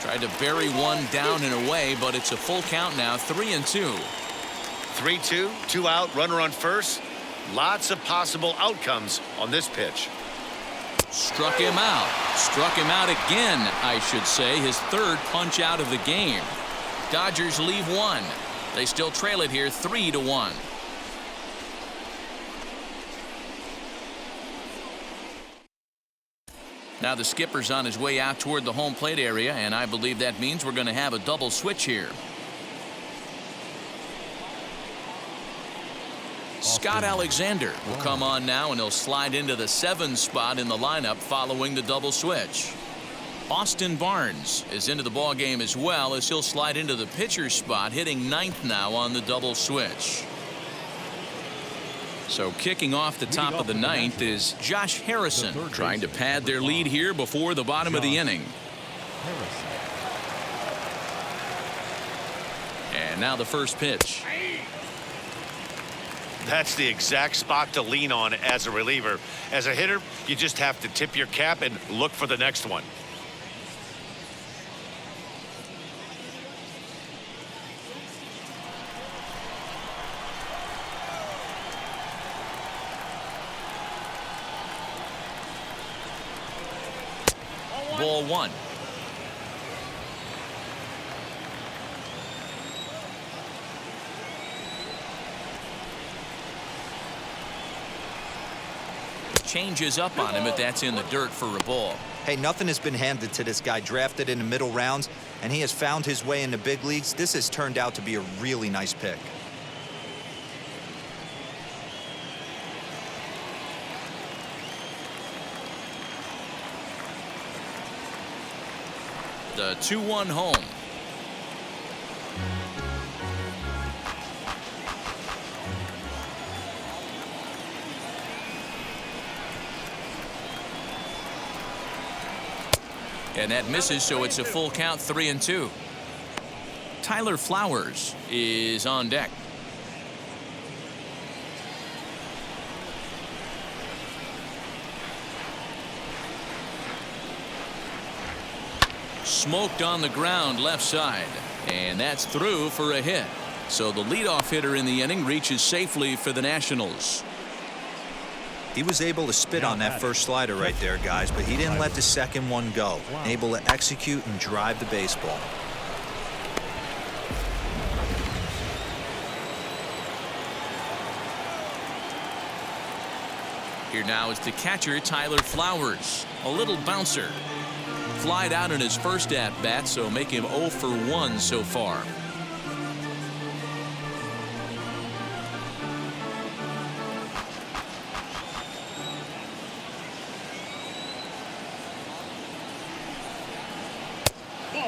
Tried to bury one down and away, but it's a full count now. 3-2. 3-2, 2 out, runner on first. Lots of possible outcomes on this pitch. Struck him out. Struck him out again, I should say. His 3rd punch out of the game. Dodgers leave 1. They still trail it here 3-1. Now the skipper's on his way out toward the home plate area, and I believe that means we're going to have a double switch here. Scott Alexander will come on now, and he'll slide into the 7 spot in the lineup following the double switch. Austin Barnes is into the ball game as well, as he'll slide into the pitcher's spot, hitting 9th now on the double switch. So kicking off the top of the 9th is Josh Harrison, trying to pad their lead here before the bottom of the inning. And now the first pitch. That's the exact spot to lean on as a reliever. As a hitter, you just have to tip your cap and look for the next one. Ball 1. Changes up on him, but that's in the dirt for a ball. Hey, nothing has been handed to this guy. Drafted in the middle rounds, and he has found his way in the big leagues. This has turned out to be a really nice pick. The 2-1 home. And that misses, so it's a full count, 3-2. Tyler Flowers is on deck. smoked on the ground left side. And that's through for a hit. So the leadoff hitter in the inning reaches safely for the Nationals. He was able to spit on that first slider right there, guys, but he didn't let the second one go. Able to execute and drive the baseball. Here now is the catcher, Tyler Flowers. A little bouncer. Flied out in his first at-bat, so make him 0 for 1 so far.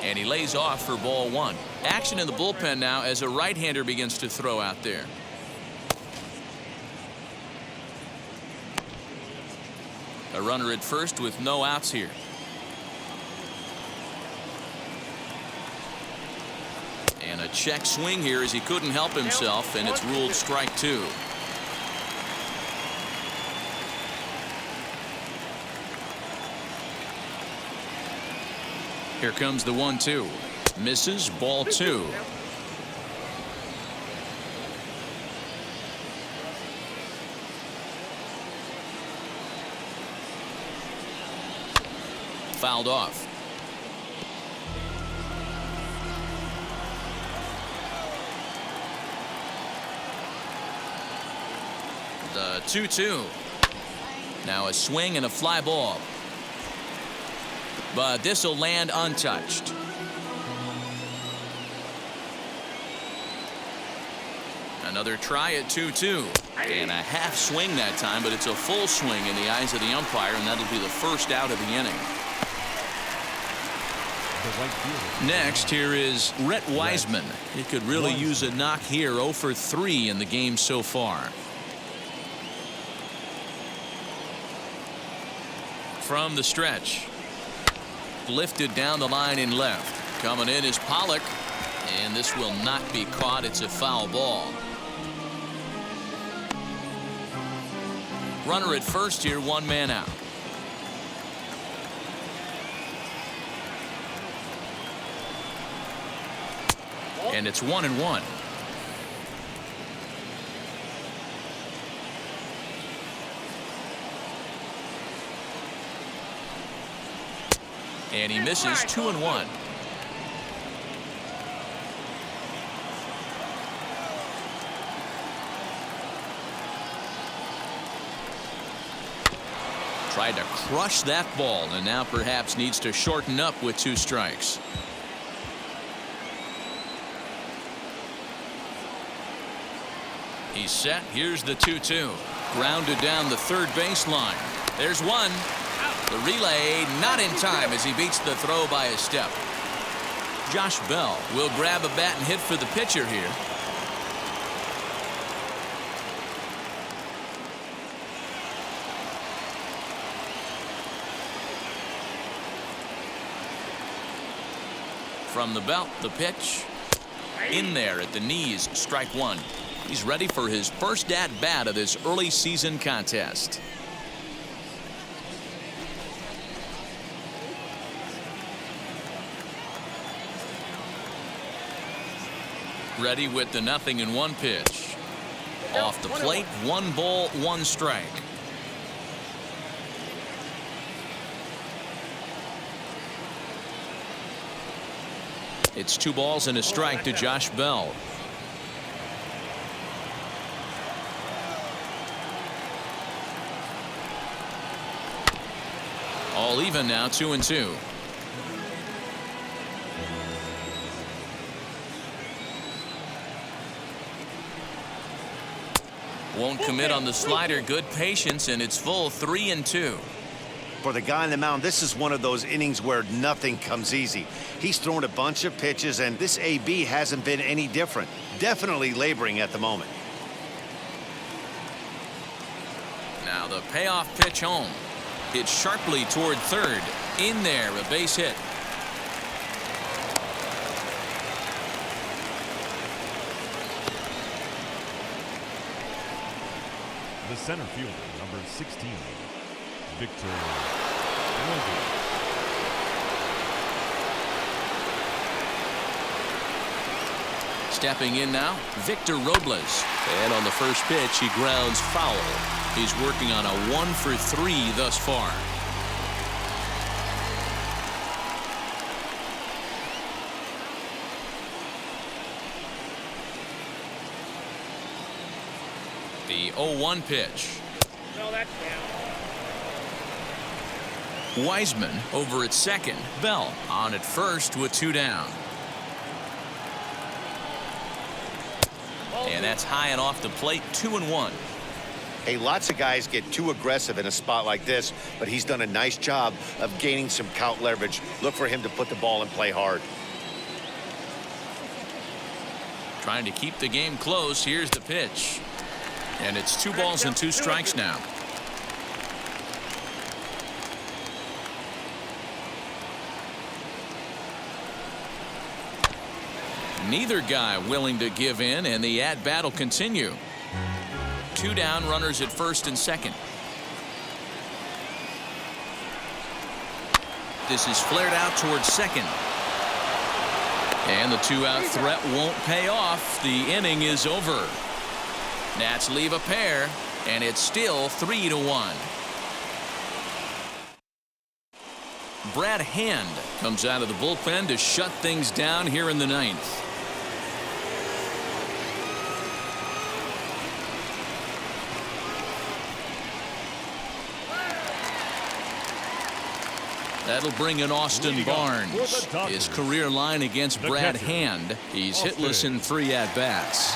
And he lays off for ball 1. Action in the bullpen now as a right-hander begins to throw out there. A runner at first with no outs here. And a check swing here as he couldn't help himself, and it's ruled strike 2. Here comes the 1-2. Misses, ball 2. Fouled off. The 2-2. Now a swing and a fly ball. But this will land untouched. Another try at 2-2. And a half swing that time, but it's a full swing in the eyes of the umpire, and that'll be the first out of the inning. Next, here is Rhett Wiseman. He could really use a knock here. 0 for 3 in the game so far. From the stretch. Lifted down the line in left. Coming in is Pollock. And this will not be caught. It's a foul ball. Runner at first here, 1 man out. And it's 1-1. And he misses. 2-1. Tried to crush that ball, and now perhaps needs to shorten up with 2 strikes. He's set. Here's the 2-2. Grounded down the third baseline. There's 1. The relay not in time as he beats the throw by a step. Josh Bell will grab a bat and hit for the pitcher here. From the belt, the pitch. In there at the knees, strike 1. He's ready for his first at-bat of this early season contest. Ready with the 0-1 pitch. Off the plate, 1 ball, 1 strike. It's 2 balls and a strike to Josh Bell. All even now, 2-2. Won't commit on the slider. Good patience, and it's full. 3-2. For the guy on the mound, this is one of those innings where nothing comes easy. He's thrown a bunch of pitches, and this AB hasn't been any different. Definitely laboring at the moment. Now the payoff pitch home. Hit sharply toward third. In there, a base hit. The center fielder, number 16, Victor Robles. Stepping in now, Victor Robles. And on the first pitch, he grounds foul. He's working on a 1-for-3 thus far. The 0-1 pitch. No, that's down. Wiseman over at second. Bell on at first with 2 down. And that's high and off the plate, 2-1. Hey, lots of guys get too aggressive in a spot like this, but he's done a nice job of gaining some count leverage. Look for him to put the ball in play hard. Trying to keep the game close. Here's the pitch. And it's 2 balls and 2 strikes now. Neither guy willing to give in, and the at-bat will continue. 2 down, runners at first and second. This is flared out towards second. And the 2-out threat won't pay off. The inning is over. Nats leave a pair, and it's still 3-1. Brad Hand comes out of the bullpen to shut things down here in the 9th. That'll bring in Austin Barnes. His career line against Brad Hand. He's hitless in 3 at-bats.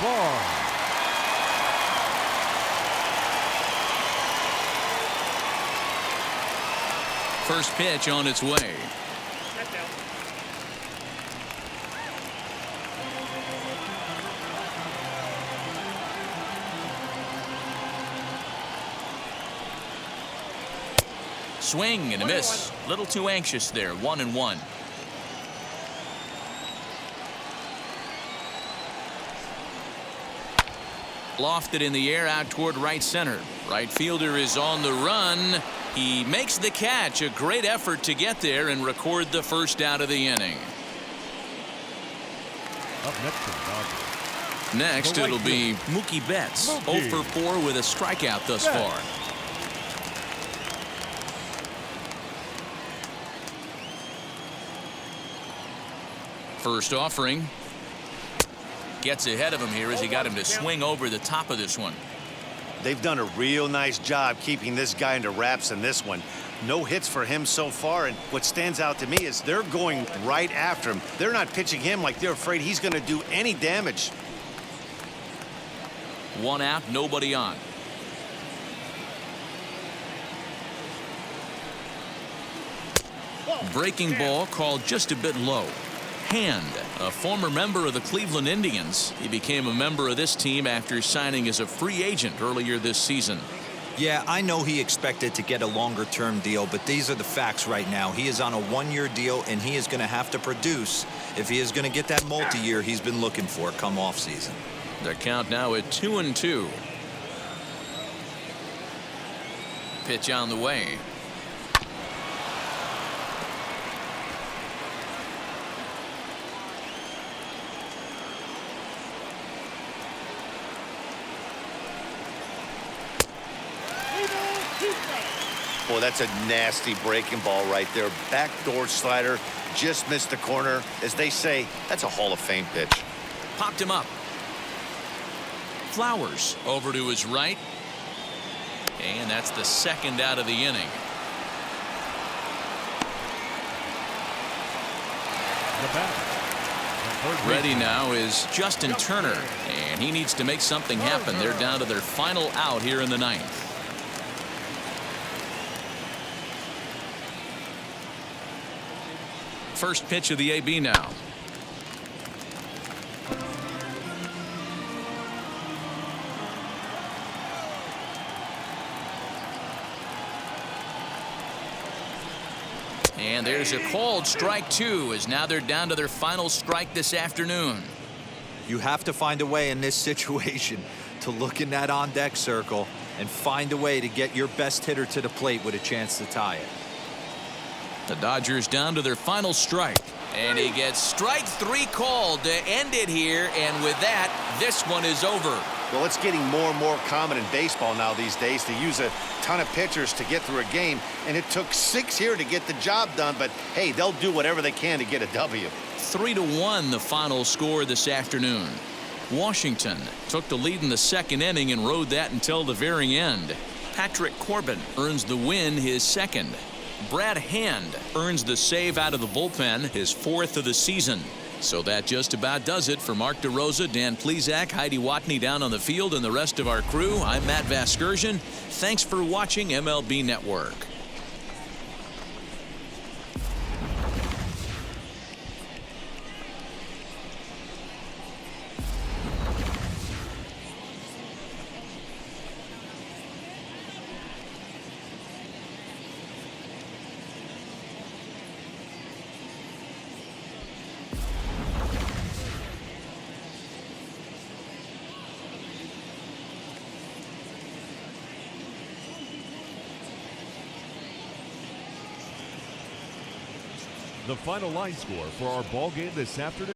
First pitch on its way. That's down. Swing and a miss. Little too anxious there. 1-1. Lofted in the air out toward right center. Right fielder is on the run. He makes the catch. A great effort to get there and record the first out of the inning. Up next for the Dodgers. Next, The right it'll be Mookie Betts. Mookie. 0 for 4 with a strikeout thus Betts. far. First offering. Gets ahead of him here as he got him to swing over the top of this one. They've done a real nice job keeping this guy into wraps in this one. No hits for him so far, and what stands out to me is they're going right after him. They're not pitching him like they're afraid he's going to do any damage. 1 out, nobody on. Breaking ball called just a bit low. Hand, a former member of the Cleveland Indians. He became a member of this team after signing as a free agent earlier this season. Yeah, I know he expected to get a longer-term deal, but these are the facts right now. He is on a 1-year deal, and he is going to have to produce if he is going to get that multi-year he's been looking for come off-season. The count now at 2-2. Pitch on the way. Boy, that's a nasty breaking ball right there. Backdoor slider, just missed the corner. As they say, that's a Hall of Fame pitch. Popped him up. Flowers over to his right. And that's the second out of the inning. The batter. Ready now is Justin Turner, and he needs to make something happen. They're down to their final out here in the 9th. First pitch of the AB now. And there's a called strike 2, as now they're down to their final strike this afternoon. You have to find a way in this situation to look in that on-deck circle and find a way to get your best hitter to the plate with a chance to tie it. The Dodgers down to their final strike. And he gets strike 3 called to end it here, and with that, this one is over. Well, it's getting more and more common in baseball now these days to use a ton of pitchers to get through a game, and it took 6 here to get the job done, but hey, they'll do whatever they can to get a W. 3-1 the final score this afternoon. Washington took the lead in the second inning and rode that until the very end. Patrick Corbin earns the win, his second. Brad Hand earns the save out of the bullpen, his 4th of the season. So that just about does it for Mark DeRosa, Dan Plesac, Heidi Watney down on the field, and the rest of our crew. I'm Matt Vasgersian. Thanks for watching MLB Network. The final line score for our ball game this afternoon.